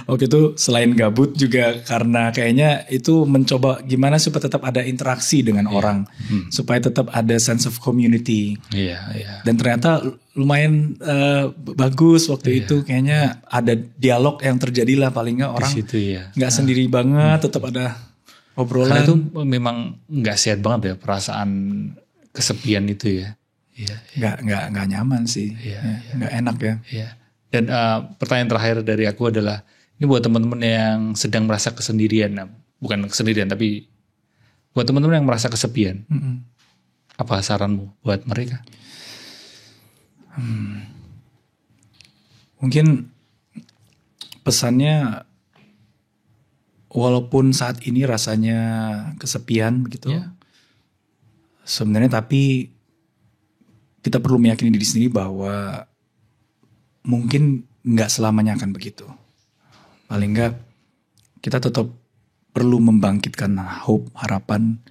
Waktu itu selain gabut juga karena kayaknya itu mencoba gimana supaya tetap ada interaksi dengan orang, supaya tetap ada sense of community. Dan ternyata lumayan bagus waktu itu, kayaknya ada dialog yang terjadi lah, paling nggak orang nggak sendiri banget, tetap ada obrolan. Karena itu memang nggak sehat banget ya perasaan kesepian itu ya. Nggak nyaman sih, nggak enak ya. Dan pertanyaan terakhir dari aku adalah ini buat teman-teman yang sedang merasa kesendirian, bukan kesendirian tapi buat teman-teman yang merasa kesepian, apa saranmu buat mereka? Mungkin pesannya, walaupun saat ini rasanya kesepian begitu, sebenarnya tapi kita perlu meyakini diri sendiri bahwa mungkin nggak selamanya akan begitu. Paling nggak kita tetap perlu membangkitkan hope, harapan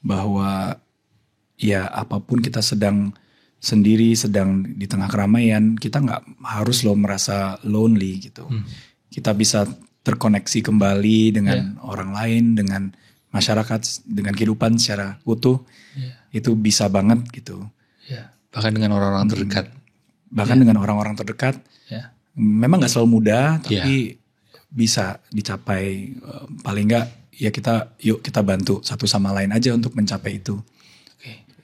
bahwa ya apapun kita sedang sendiri, sedang di tengah keramaian, kita nggak harus merasa lonely gitu. Kita bisa terkoneksi kembali dengan orang lain, dengan masyarakat, dengan kehidupan secara utuh. Itu bisa banget gitu. Bahkan dengan orang-orang terdekat. Dengan orang-orang terdekat. Memang gak selalu mudah, tapi bisa dicapai. Paling gak ya kita bantu satu sama lain aja untuk mencapai itu.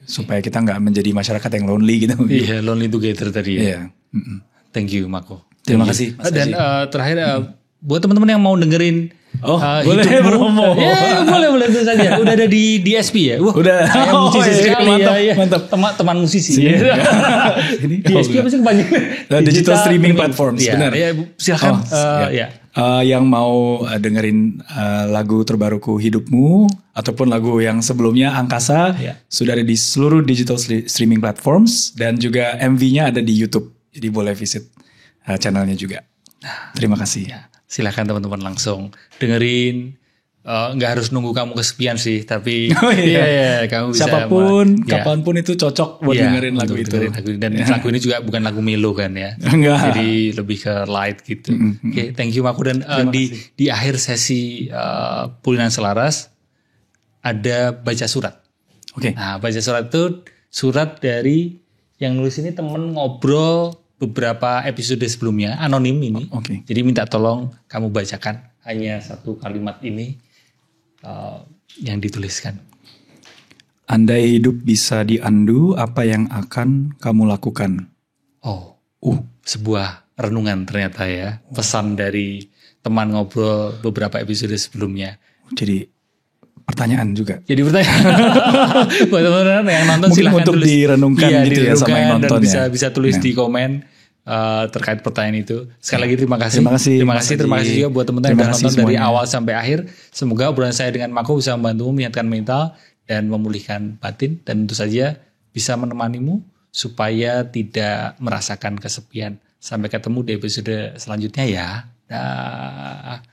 Supaya kita gak menjadi masyarakat yang lonely gitu. Lonely together tadi ya. Thank you Mako. Terima kasih. Dan terakhir buat teman-teman yang mau dengerin boleh promo. Boleh itu saja. Udah ada di SP ya. Udah. Musisi sekali mantap. Teman musisi. Ini di SP apa sih kebanyakan? Digital streaming platforms. Benar. Silakan. Yang mau dengerin lagu terbaruku Hidupmu ataupun lagu yang sebelumnya Angkasa sudah ada di seluruh digital streaming platforms dan juga MV-nya ada di YouTube. Jadi boleh visit channelnya juga. Terima kasih. Silakan teman-teman langsung dengerin. Nggak harus nunggu kamu kesepian sih, tapi kamu bisa siapapun, kapanpun itu cocok buat dengerin lagu itu. Dan lagu ini juga bukan lagu melo kan ya. Enggak. Jadi lebih ke light gitu. Oke, thank you Mako. Dan di akhir sesi Pulinan Selaras ada baca surat. Oke. Nah, baca surat itu surat dari yang nulis ini temen ngobrol beberapa episode sebelumnya, anonim ini. Oke. Jadi minta tolong kamu bacakan hanya satu kalimat ini yang dituliskan. Andai hidup bisa diundu, apa yang akan kamu lakukan? Oh, sebuah renungan ternyata ya. Pesan dari teman ngobrol beberapa episode sebelumnya. Jadi pertanyaan juga. Jadi pertanyaan buat teman-teman yang nonton mungkin silahkan untuk tulis. direnungkan gitu ya sama yang nonton dan ya. bisa tulis di komen terkait pertanyaan itu. Sekali lagi terima kasih. Terima kasih juga buat teman-teman yang nonton dari awal sampai akhir. Semoga obrolan saya dengan Mako bisa membantumu menyehatkan mental dan memulihkan batin, dan tentu saja bisa menemanimu supaya tidak merasakan kesepian. Sampai ketemu di episode selanjutnya ya. Dah.